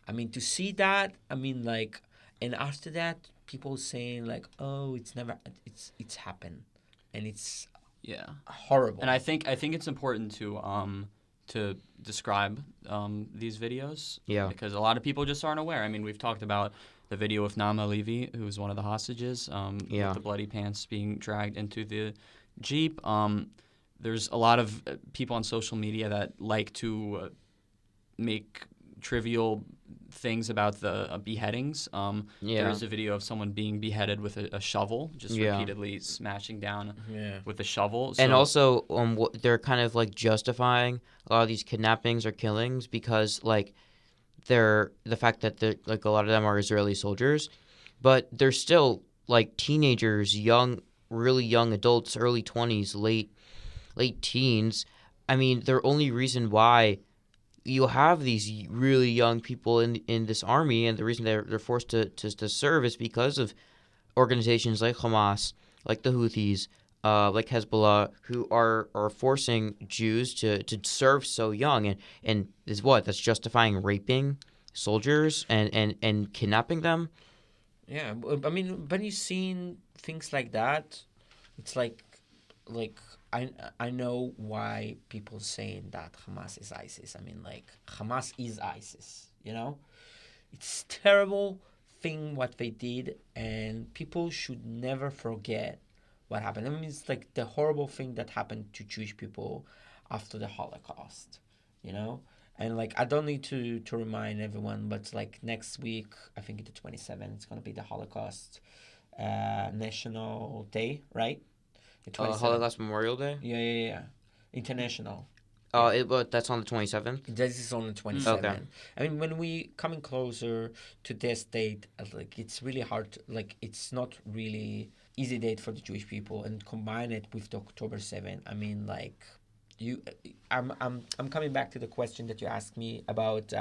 I mean, to see that, I mean, like, and after that, people saying like, oh, it's happened, and it's horrible. And I think it's important to describe these videos. Yeah. Because a lot of people just aren't aware. I mean, we've talked about the video of Ailee and Levi, who was one of the hostages, with the bloody pants being dragged into the Jeep. There's a lot of people on social media that like to make trivial things about the beheadings. There's a video of someone being beheaded with a shovel, just repeatedly smashing down with a shovel. So, and also, they're kind of like justifying a lot of these kidnappings or killings because, like, the fact that like a lot of them are Israeli soldiers, but they're still like teenagers, really young adults, early 20s, late teens. I mean, the only reason why you have these really young people in this army, and the reason they're forced to serve is because of organizations like Hamas, like the Houthis, like Hezbollah, who are forcing Jews to serve so young, and that's justifying raping soldiers and kidnapping them. Yeah, I mean, when you've seen things like that, it's like I know why people saying that Hamas is ISIS. I mean, like, Hamas is ISIS, you know? It's terrible thing what they did, and people should never forget what happened. I mean, it's like the horrible thing that happened to Jewish people after the Holocaust, you know? And, like, I don't need to remind everyone, but, like, next week, I think it's the 27th, it's going to be the Holocaust National Day, right? Holocaust Memorial Day? Yeah. International. But that's on the 27th? This is on the 27th. Okay. I mean, when we coming closer to this date, like, it's really hard, like, it's not really easy date for the Jewish people, and combine it with the October 7th. I mean, like, I'm coming back to the question that you asked me about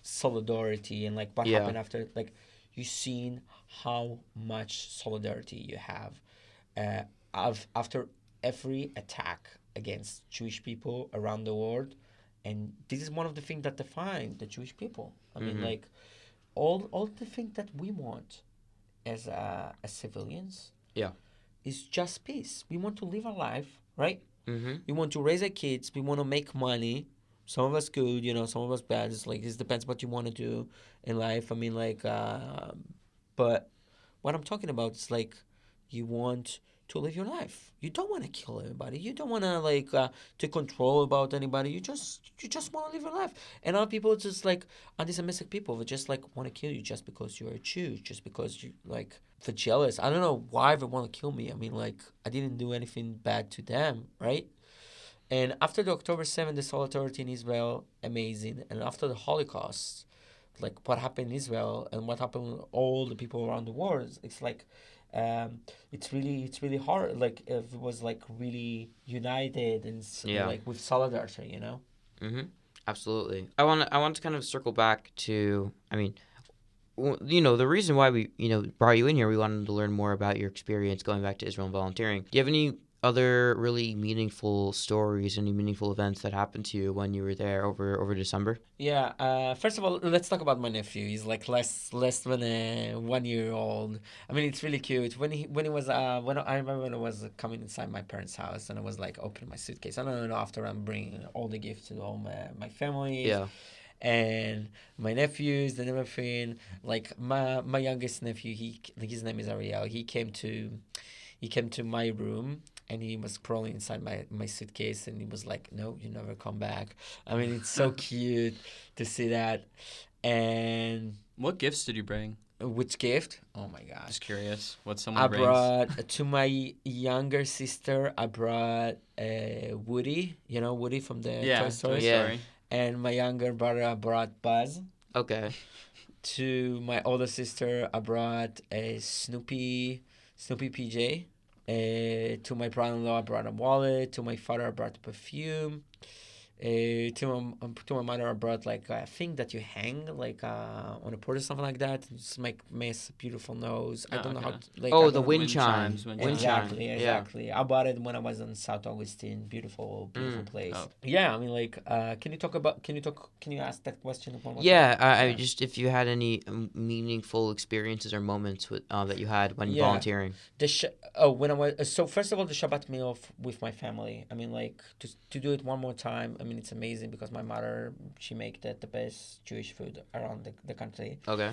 solidarity and, like, what happened after, like, you've seen how much solidarity you have after every attack against Jewish people around the world, and this is one of the things that define the Jewish people. I mean, like, all the things that we want as civilians, is just peace. We want to live our life, right? We want to raise our kids. We want to make money. Some of us good, some of us bad. It's like, it depends what you want to do in life. I mean, like, but what I'm talking about is, like, you want to live your life. You don't want to kill anybody. You don't want to like to control about anybody. You just want to live your life. And other people just like anti-Semitic people that just like want to kill you just because you're a Jew, just because you like they're jealous. I don't know why they want to kill me. I mean, like I didn't do anything bad to them, right? And after the October 7th, the solidarity in Israel, amazing. And after the Holocaust, like what happened in Israel and what happened with all the people around the world, it's like it's really hard. Like if it was like really united and like with solidarity, you know. Absolutely. I want to kind of circle back to. I mean, the reason why we brought you in here, we wanted to learn more about your experience going back to Israel and volunteering. Do you have any other really meaningful stories, any meaningful events that happened to you when you were there over December? Yeah. First of all, let's talk about my nephew. He's like less than a 1 year old. I mean, it's really cute. When he was when I remember when I was coming inside my parents' house and I was like opening my suitcase. I don't know after I'm bringing all the gifts to all my family. Yeah. And my nephews and everything. Like my youngest nephew, his name is Ariel. He came to my room. And he was crawling inside my suitcase, and he was like, "No, you never come back." I mean, it's so cute to see that. And what gifts did you bring? Which gift? Oh my gosh! Just curious. What someone I brings. brought to my younger sister. I brought Woody. You know Woody from the Toy Story. Yeah. And my younger brother, I brought Buzz. Okay. To my older sister, I brought a Snoopy PJ. To my brother-in-law, I brought a wallet. To my father, I brought perfume. To my mother, I brought like a thing that you hang like on a port or something like that. Just make a beautiful nose. I don't know how. The wind chimes. Exactly. I bought it when I was in South Augustine. Beautiful place. Oh. Yeah, I mean, like, can you ask that question one more time? I just if you had any meaningful experiences or moments with that you had when volunteering. When I was first of all, the Shabbat meal with my family. I mean, like to do it one more time. I mean, it's amazing because my mother, she makes the best Jewish food around the country. Okay.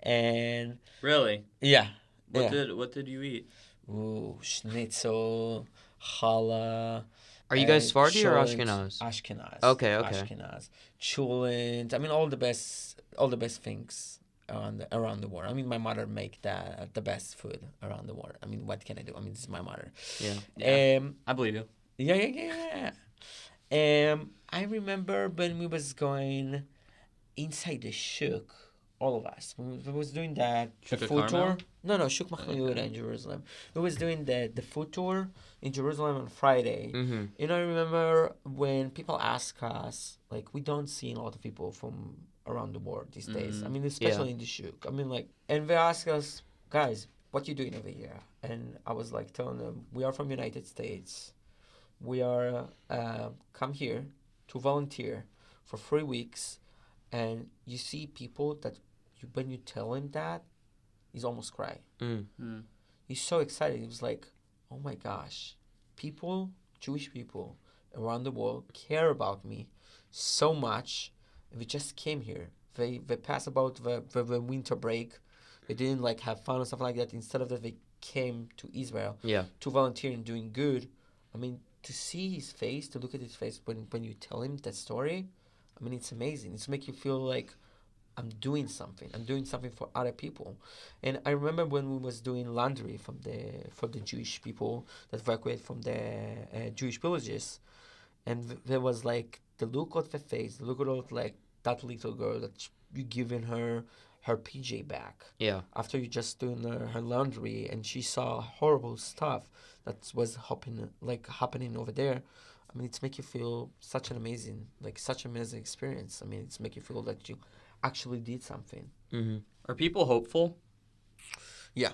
And really? Yeah. What did you eat? Ooh, schnitzel, challah. Are you guys Sephardi or Ashkenaz? Ashkenaz. Okay. Ashkenaz. Cholent. I mean, all the best things around the world. I mean, my mother make the best food around the world. I mean, what can I do? I mean, this is my mother. Yeah. I believe you. Yeah. I remember when we was going inside the shuk, all of us. We was doing the food tour. No, Shuk Machayuda in Jerusalem. We was doing the food tour in Jerusalem on Friday. Mm-hmm. And I remember when people ask us, like, we don't see a lot of people from around the world these days. I mean, especially in the shuk. I mean, like, and they ask us, guys, what you doing over here? And I was like telling them, we are from United States. We are come here to volunteer for 3 weeks, and you see people that when you tell him that, he's almost crying. He's so excited. He was like, "Oh my gosh, Jewish people around the world care about me so much. We just came here. They passed about the winter break. They didn't like have fun or stuff like that. Instead of that, they came to Israel to volunteer and doing good. I mean." To see his face, to look at his face when you tell him that story, I mean, it's amazing. It's make you feel like I'm doing something. I'm doing something for other people. And I remember when we was doing laundry for the Jewish people that evacuated from the Jewish villages, and there was like the look of the face, the look of like that little girl that you giving her PJ back. Yeah. After you just doing her laundry, and she saw horrible stuff that was happening over there. I mean, it's make you feel such an amazing experience. I mean, it's make you feel like you actually did something. Mm-hmm. Are people hopeful? Yeah.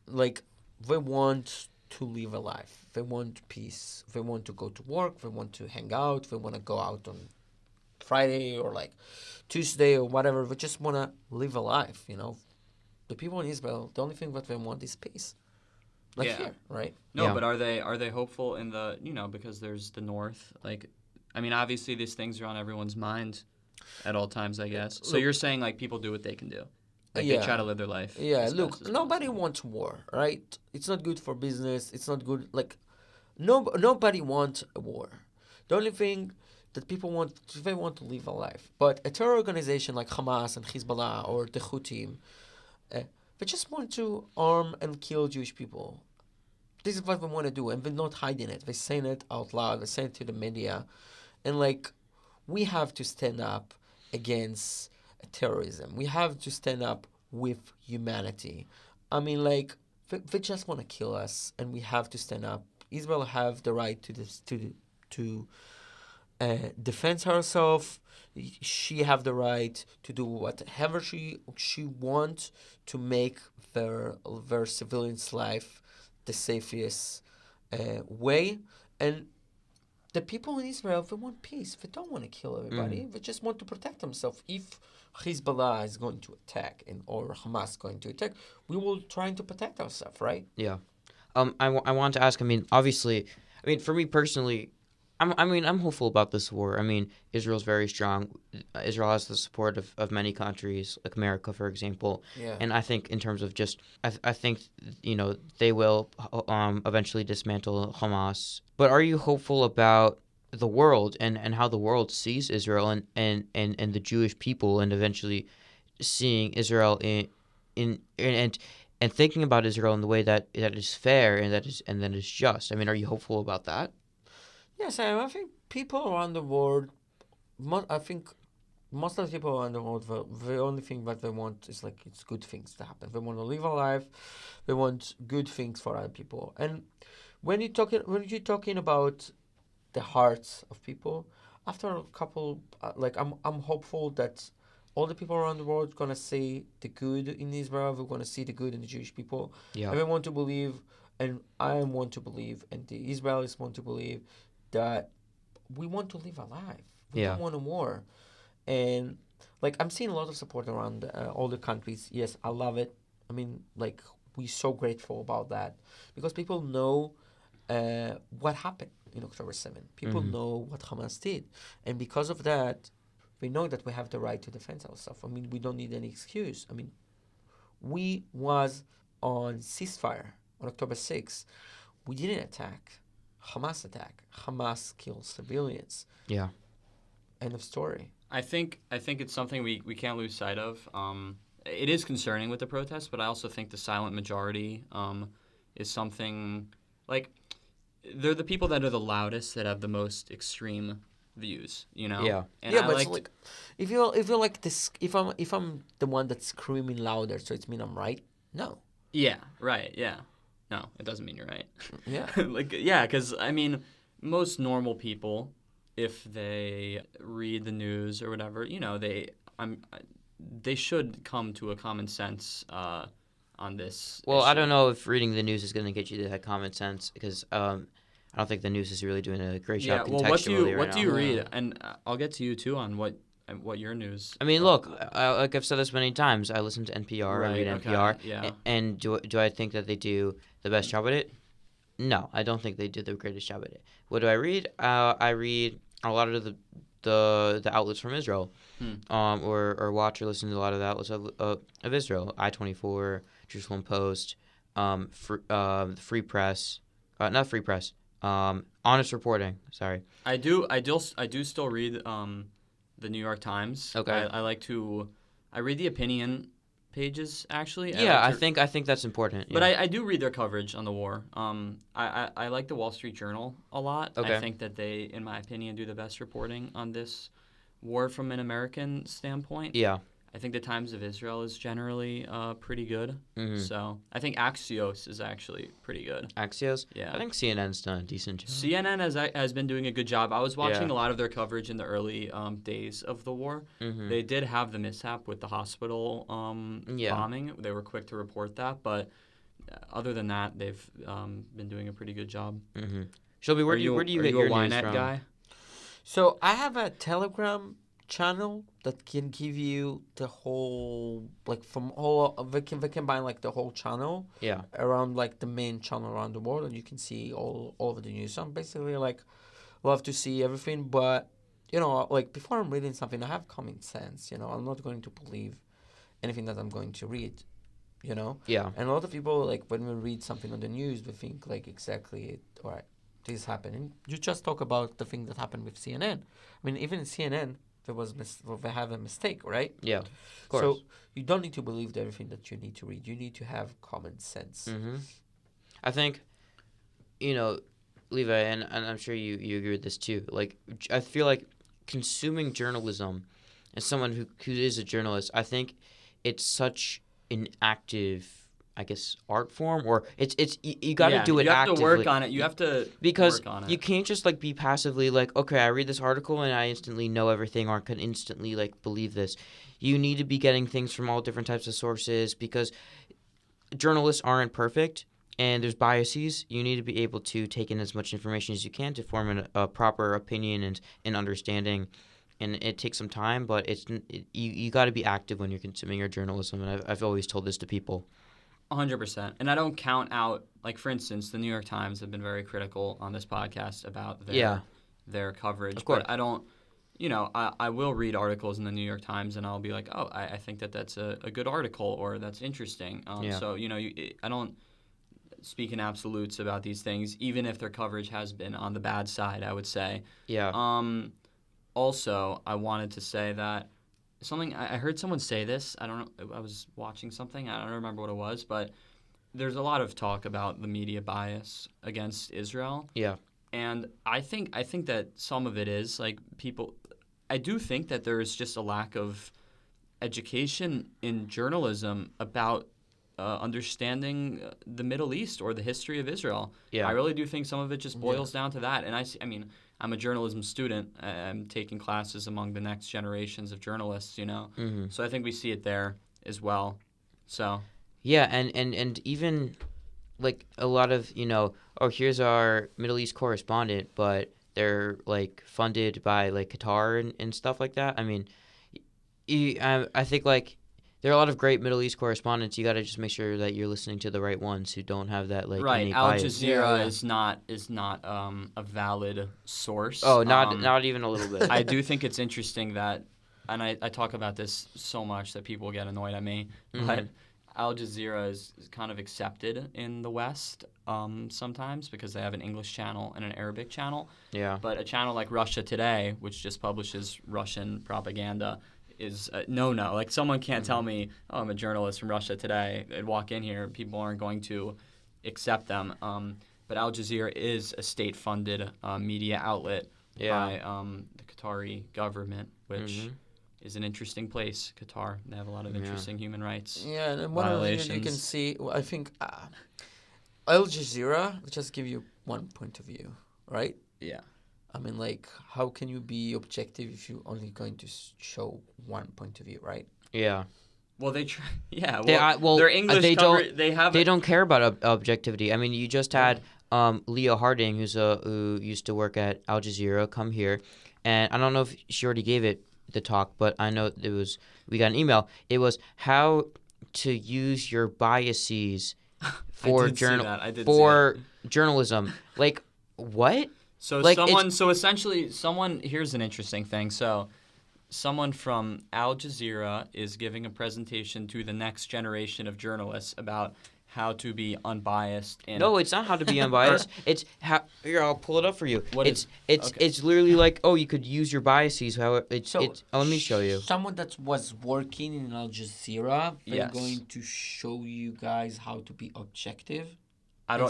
Like, they want to live a life. They want peace. They want to go to work. They want to hang out. They want to go out on Friday or like Tuesday or whatever. They just want to live a life, you know. The people in Israel, the only thing that they want is peace. Here, right? No, but are they hopeful in the, because there's the north, like, I mean, obviously these things are on everyone's mind at all times, I guess. So you're saying like people do what they can do. Like they try to live their life. Yeah, look, nobody wants war, right? It's not good for business. It's not good. Like, nobody wants a war. The only thing that people want, they want to live a life. But a terror organization like Hamas and Hezbollah or the Houthis, they just want to arm and kill Jewish people. This is what they want to do, and they're not hiding it. They're saying it out loud. They're saying it to the media, and like, we have to stand up against terrorism. We have to stand up with humanity. I mean, like, they just want to kill us, and we have to stand up. Israel have the right to defend herself. She have the right to do whatever she wants to make their civilians' life the safest way. And the people in Israel, they want peace. They don't want to kill everybody. They just want to protect themselves. If Hezbollah is going to attack or Hamas going to attack, we will try to protect ourselves, right? Yeah. I want to ask, I mean, obviously, I mean, for me personally, I'm hopeful about this war. I mean, Israel's very strong. Israel has the support of many countries, like America, for example. Yeah. And I think in terms of just, I think, they will eventually dismantle Hamas. But are you hopeful about the world and how the world sees Israel and the Jewish people, and eventually seeing Israel and thinking about Israel in the way that is fair and that is just? I mean, are you hopeful about that? Yes, I think people around the world, I think most of the people around the world, the only thing that they want is like it's good things to happen. They want to live a life. They want good things for other people. And when you're talking about the hearts of people, after a couple, I'm hopeful that all the people around the world are gonna see the good in Israel. We're gonna see the good in the Jewish people. Yeah. And we want to believe, and I want to believe, and the Israelis want to believe that we want to live a life. We don't want a war. And like, I'm seeing a lot of support around all the countries. Yes, I love it. I mean, like, we're so grateful about that because people know what happened in October 7th. People know what Hamas did. And because of that, we know that we have the right to defend ourselves. I mean, we don't need any excuse. I mean, we was on ceasefire on October 6th. We didn't attack. Hamas attack. Hamas kills civilians. Yeah. End of story. I think it's something we can't lose sight of. It is concerning with the protests, but I also think the silent majority is something like they're the people that are the loudest that have the most extreme views. Yeah. And yeah, but it's like if you're like this, if I'm the one that's screaming louder, so it's mean I'm right? No. Yeah. Right. Yeah. No, it doesn't mean you're right. Yeah. Because, I mean, most normal people, if they read the news or whatever, they should come to a common sense on this Well, issue. I don't know if reading the news is going to get you to that common sense because I don't think the news is really doing a great job contextually what do you read? And I'll get to you, too, on what your news... I mean, look, like I've said this many times, I listen to NPR, I read NPR, yeah. And do I think that they do the best job at it? No, I don't think they do the greatest job at it. What do I read? I read a lot of the outlets from Israel, or watch or listen to a lot of the outlets of Israel. I-24, Jerusalem Post, Free Press, not Free Press, Honest Reporting. Sorry. I do still read the New York Times. Okay. I read the opinion pages actually. Yeah, I think that's important. But I do read their coverage on the war. I like the Wall Street Journal a lot. Okay. I think that they, in my opinion, do the best reporting on this war from an American standpoint. Yeah. I think the Times of Israel is generally pretty good. Mm-hmm. So I think Axios is actually pretty good. Axios? Yeah. I think CNN's done a decent job. CNN has been doing a good job. I was watching a lot of their coverage in the early days of the war. Mm-hmm. They did have the mishap with the hospital bombing. They were quick to report that. But other than that, they've been doing a pretty good job. Mm-hmm. Shlomi, where do you get your news from? Guy? So I have a Telegram channel that can give you the whole, like, from all they can combine like the whole channel around like the main channel around the world, and you can see all of the news. So I'm basically like love to see everything, but like before I'm reading something, I have common sense. I'm not going to believe anything that I'm going to read, you know? Yeah. And a lot of people, like, when we read something on the news, we think, like, exactly, all right, this happened. And you just talk about the thing that happened with CNN. I mean, even in CNN, they have a mistake, right? Yeah, of course. So you don't need to believe everything that you need to read. You need to have common sense. Mm-hmm. I think, Levi, and I'm sure you agree with this too. Like, I feel like consuming journalism, as someone who is a journalist, I think it's such an active, I guess, art form, or it's you got to do it actively. You have to work on it. You have to because work on it. You can't just like be passively like, okay, I read this article and I instantly know everything, or can instantly like believe this. You need to be getting things from all different types of sources, because journalists aren't perfect and there's biases. You need to be able to take in as much information as you can to form a proper opinion and an understanding. And it takes some time, but you got to be active when you're consuming your journalism. And I've always told this to people. 100%. And I don't count out, like, for instance, the New York Times have been very critical on this podcast about their coverage. Of course. But I don't, I will read articles in the New York Times and I'll be like, oh, I think that's a good article, or that's interesting. So, I don't speak in absolutes about these things, even if their coverage has been on the bad side, I would say. Yeah. Also, I wanted to say that I heard someone say this. I don't know. I was watching something. I don't remember what it was, but there's a lot of talk about the media bias against Israel. Yeah. And I think that some of it is like people. I do think that there is just a lack of education in journalism about understanding the Middle East or the history of Israel. Yeah. I really do think some of it just boils down to that. And I mean, I'm a journalism student. I'm taking classes among the next generations of journalists, Mm-hmm. So I think we see it there as well. So yeah, and even like a lot of here's our Middle East correspondent, but they're like funded by like Qatar and stuff like that. I mean, I think like there are a lot of great Middle East correspondents. You got to just make sure that you're listening to the right ones who don't have that like right. innate Al bias. Jazeera is not a valid source. Oh, not even a little bit. I do think it's interesting that, and I talk about this so much that people get annoyed at me, but Al Jazeera is kind of accepted in the West sometimes because they have an English channel and an Arabic channel. Yeah. But a channel like Russia Today, which just publishes Russian propaganda, is no. Like, someone can't tell me, oh, I'm a journalist from Russia Today. I'd walk in here, people aren't going to accept them. But Al Jazeera is a state-funded media outlet by the Qatari government, which is an interesting place, Qatar. They have a lot of interesting human rights and one violations. of the things you can see, I think, Al Jazeera, let's just give you one point of view, right? Yeah. I mean, like, how can you be objective if you're only going to show one point of view, right? Yeah. Well, they try. Yeah. Their English they coverage. They don't care about objectivity. I mean, you just had Leah Harding, who used to work at Al Jazeera, come here, and I don't know if she already gave it the talk, but I know we got an email. It was how to use your biases for journalism. Like, what? So like essentially, here's an interesting thing. So someone from Al Jazeera is giving a presentation to the next generation of journalists about how to be unbiased. No, it's not how to be unbiased. It's how. Here, I'll pull it up for you. It's literally like, you could use your biases. Let me show you. Someone that was working in Al Jazeera, they're going to show you guys how to be objective.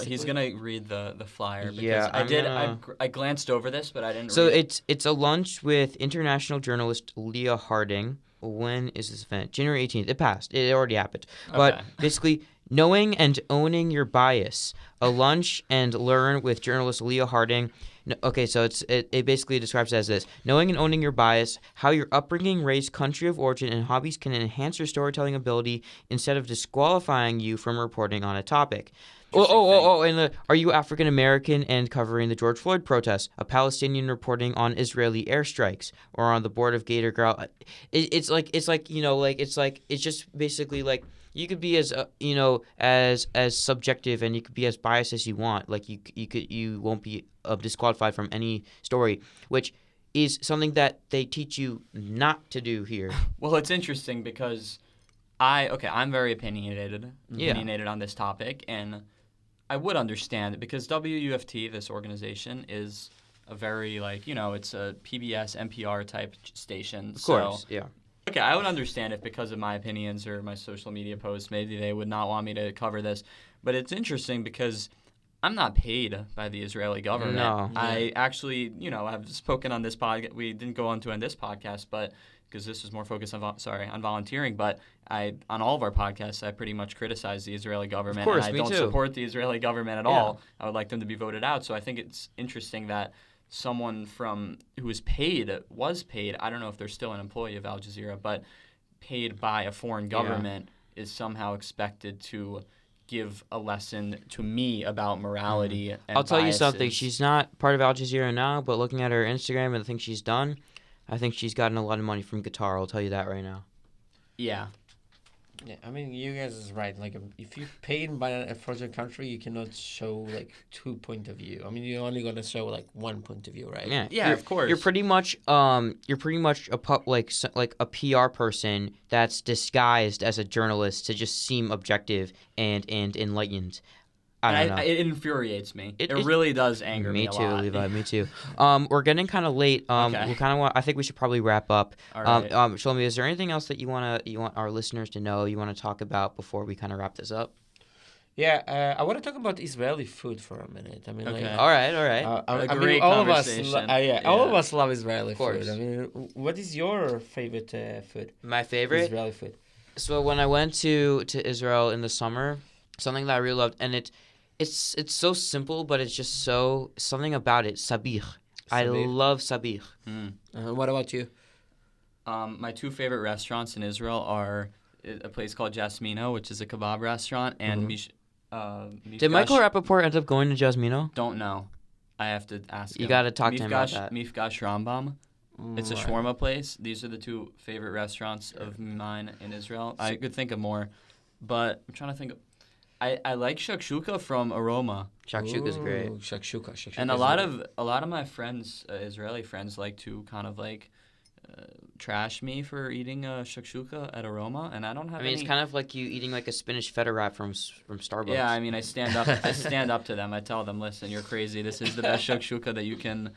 He's gonna read the flyer because I glanced over this, but I didn't. So it's a lunch with international journalist Leah Harding. When is this event? January 18th. It passed. It already happened. Okay. But basically, knowing and owning your bias. A lunch and learn with journalist Leah Harding. Okay, so it basically describes it as this: knowing and owning your bias, how your upbringing, race, country of origin, and hobbies can enhance your storytelling ability instead of disqualifying you from reporting on a topic. And are you African American and covering the George Floyd protests? A Palestinian reporting on Israeli airstrikes or on the board of Gator Girl? It's just basically like you could be as subjective and you could be as biased as you want. Like you won't be disqualified from any story, which is something that they teach you not to do here. Well, it's interesting because I'm very opinionated on this topic, and I would understand it because WUFT, this organization, is a very it's a PBS, NPR type station. Of course, yeah. Okay, I would understand if because of my opinions or my social media posts, maybe they would not want me to cover this. But it's interesting because I'm not paid by the Israeli government. No. I actually, have spoken on this podcast. We didn't go on this podcast, but because this is more focused on volunteering. But on all of our podcasts, I pretty much criticize the Israeli government. Of course, and I don't support the Israeli government at all. I would like them to be voted out. So I think it's interesting that someone who was paid, I don't know if they're still an employee of Al Jazeera, but paid by a foreign government is somehow expected to give a lesson to me about morality and I'll tell you something. biases. She's not part of Al Jazeera now, but looking at her Instagram and the things she's done, I think she's gotten a lot of money from Qatar. I'll tell you that right now. Yeah. Yeah, I mean, you guys is right. Like, if you paid by a foreign country, you cannot show like 2 point of view. I mean, you're only gonna show like 1 point of view, right? Yeah, of course. You're pretty much a a PR person that's disguised as a journalist to just seem objective and enlightened. I don't know. It infuriates me. It really does anger me a lot. Me too, Levi. Me too. We're getting kind of late. Okay. We kind of I think we should probably wrap up. All right. Shlomi, is there anything else that you want our listeners to know? You want to talk about before we kind of wrap this up? Yeah, I want to talk about Israeli food for a minute. I mean, Okay. like, All right. A great all of us, conversation. all of us love Israeli course. food. I mean, what is your favorite food? My favorite Israeli food. So when I went to Israel in the summer, something that I really loved, and it's so simple, but it's just so something about it. Sabich. I love sabich. What about you? My two favorite restaurants in Israel are a place called Jasmino, which is a kebab restaurant, and Did Michael Rappaport end up going to Jasmino? Don't know. I have to ask him. You got to talk to him about that. Mifgash Rambam. It's a shawarma place. These are the two favorite restaurants of mine in Israel. I could think of more, but I'm trying to think of... I like shakshuka from Aroma. Shakshuka is great. Shakshuka. And a lot of my friends, Israeli friends, like to kind of like trash me for eating shakshuka at Aroma, and I don't have. It's kind of like you eating like a spinach feta wrap from Starbucks. Yeah, I mean, I stand up to them. I tell them, listen, you're crazy. This is the best shakshuka that you can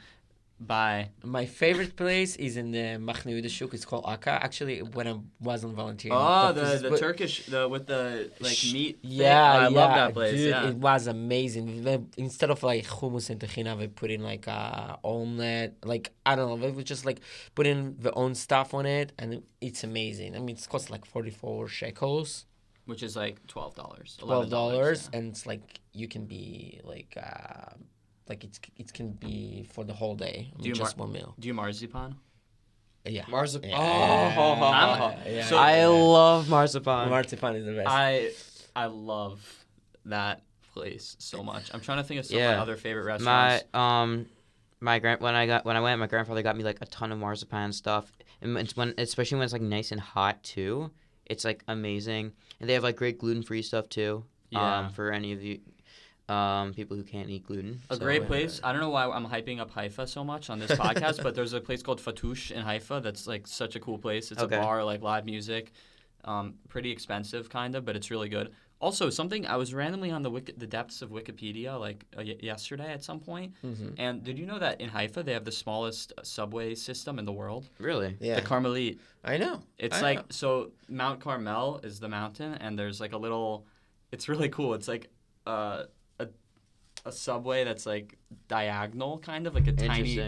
buy. My favorite place is in the Machne Yehuda Shuk. It's called Akka. Actually, when I wasn't volunteering. Oh, the Turkish, with the like meat. Yeah, I love that place. Dude, yeah, it was amazing. Instead of like hummus and tahina, we put in like omelet. Like I don't know, we would just like put in the own stuff on it, and it's amazing. I mean, it's cost like 44 shekels, which is like $12. $12, and it's like you can be like it can be for the whole day. I mean, just one meal. Do you marzipan? Yeah. Marzipan. Yeah. So I love marzipan. Marzipan is the best. I love that place so much. I'm trying to think of some of my other favorite restaurants. My grandfather got me like a ton of marzipan stuff, and especially when it's like nice and hot too. It's like amazing, and they have like great gluten-free stuff too. Yeah. For any of you people who can't eat gluten. A great place. I don't know why I'm hyping up Haifa so much on this podcast, but there's a place called Fatouche in Haifa that's like such a cool place. It's a bar, like live music. Pretty expensive, kind of, but it's really good. Also, something I was randomly on the depths of Wikipedia like yesterday at some point. Mm-hmm. And did you know that in Haifa they have the smallest subway system in the world? Really? Yeah. The Carmelit. I know. It's so Mount Carmel is the mountain, and there's like a little. It's really cool. It's like a subway that's like diagonal, kind of like a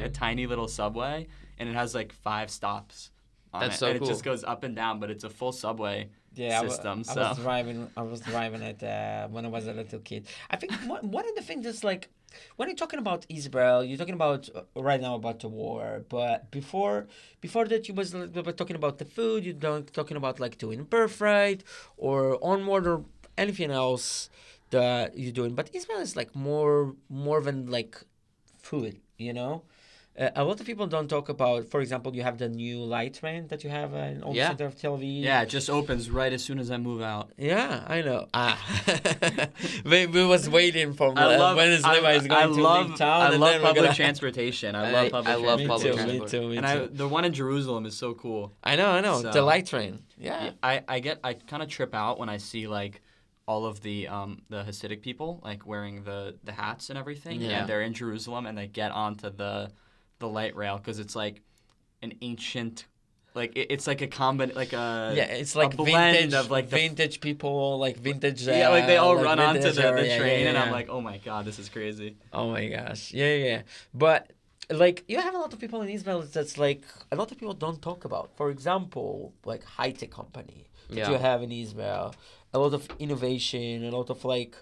tiny little subway, and it has like 5 stops. That's so cool. It just goes up and down, but it's a full subway system. I was driving it when I was a little kid. I think one of the things is like when you're talking about Israel, you're talking about right now about the war, but before that you was talking about the food. You're talking about like doing birthright or onward or anything else that you're doing. But Israel is like more than like food, you know. a lot of people don't talk about, for example, you have the new light train that you have in the center of Tel Aviv. Yeah, it just opens right as soon as I move out. Yeah, I know. We was waiting for when is Levi is going to leave town. I love public transportation. I love public transport. Me too. And the one in Jerusalem is so cool. I know. So, the light train. Yeah. I kind of trip out when I see like all of the Hasidic people like wearing the hats and everything. Yeah. And they're in Jerusalem and they get onto the light rail because it's like an ancient, like it's like a it's like a blend vintage of like vintage people, like vintage. Like they all run onto the train, and I'm like, oh my god, this is crazy. Oh my gosh, yeah. But like you have a lot of people in Israel that's like a lot of people don't talk about. For example, like high-tech company that you have in Israel, a lot of innovation, a lot of like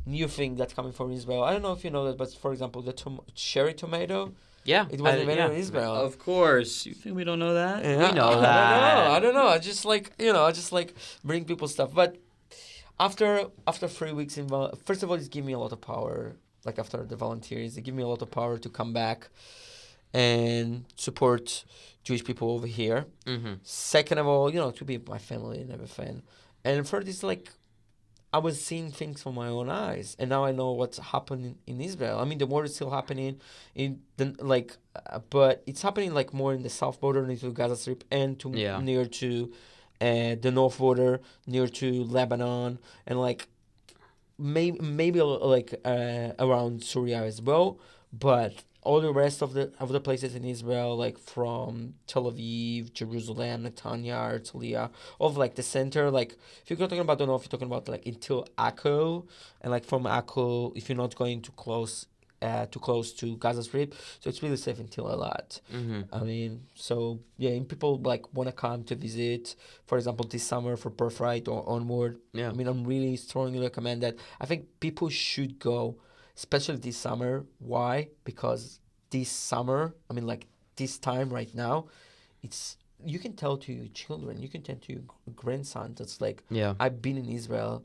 new thing that's coming from Israel. I don't know if you know that, but for example, the cherry tomato. Yeah, it was invented in Israel. Of course, you think we don't know that? Yeah, we know that. I don't know. I just like bring people stuff. But after 3 weeks first of all, it's given me a lot of power. Like after the volunteers, it gave me a lot of power to come back and support Jewish people over here. Mm-hmm. Second of all, to be my family and everything. And third is like, I was seeing things from my own eyes, and now I know what's happening in Israel. I mean, the war is still happening but it's happening like more in the south border near to Gaza Strip and near to the north border near to Lebanon, and like maybe like around Syria as well. But all the rest of the places in Israel, like from Tel Aviv, Jerusalem, Netanya, Herzliya, of like the center, like if you're talking about, I don't know if you're talking about like until Akko, and like from Akko, if you're not going too close to Gaza Strip, so it's really safe until Eilat. Mm-hmm. I mean, so yeah, and people like want to come to visit, for example, this summer for Birthright or onward. Yeah. I mean, I'm really strongly recommend that. I think people should go, especially this summer. Why? Because this summer, I mean, like this time right now, you can tell to your children, you can tell to your grandson that's like, I've been in Israel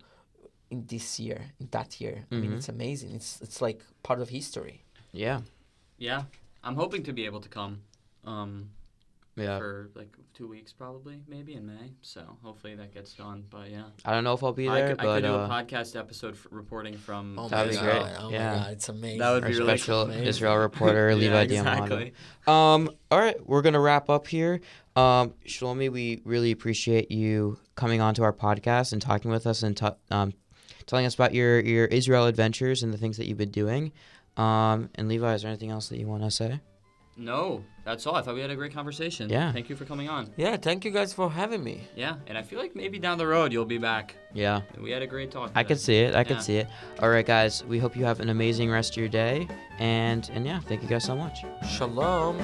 in this year, in that year. Mm-hmm. I mean, it's amazing. It's like part of history. Yeah. Yeah. I'm hoping to be able to come. For like 2 weeks probably, maybe in May. So hopefully that gets done. But yeah, I don't know if I'll be there. I could do a podcast episode reporting from. Oh that'd be great. Oh my god, it's amazing. That would be really special cool. Israel reporter Levi exactly. All right, we're gonna wrap up here. Shlomi, we really appreciate you coming on to our podcast and talking with us and telling us about your Israel adventures and the things that you've been doing. And Levi, is there anything else that you want to say? No, that's all. I thought we had a great conversation. Yeah. Thank you for coming on. Yeah, thank you guys for having me. Yeah, and I feel like maybe down the road you'll be back. Yeah. We had a great talk. I could see it. I could see it. All right, guys. We hope you have an amazing rest of your day. And yeah, thank you guys so much. Shalom.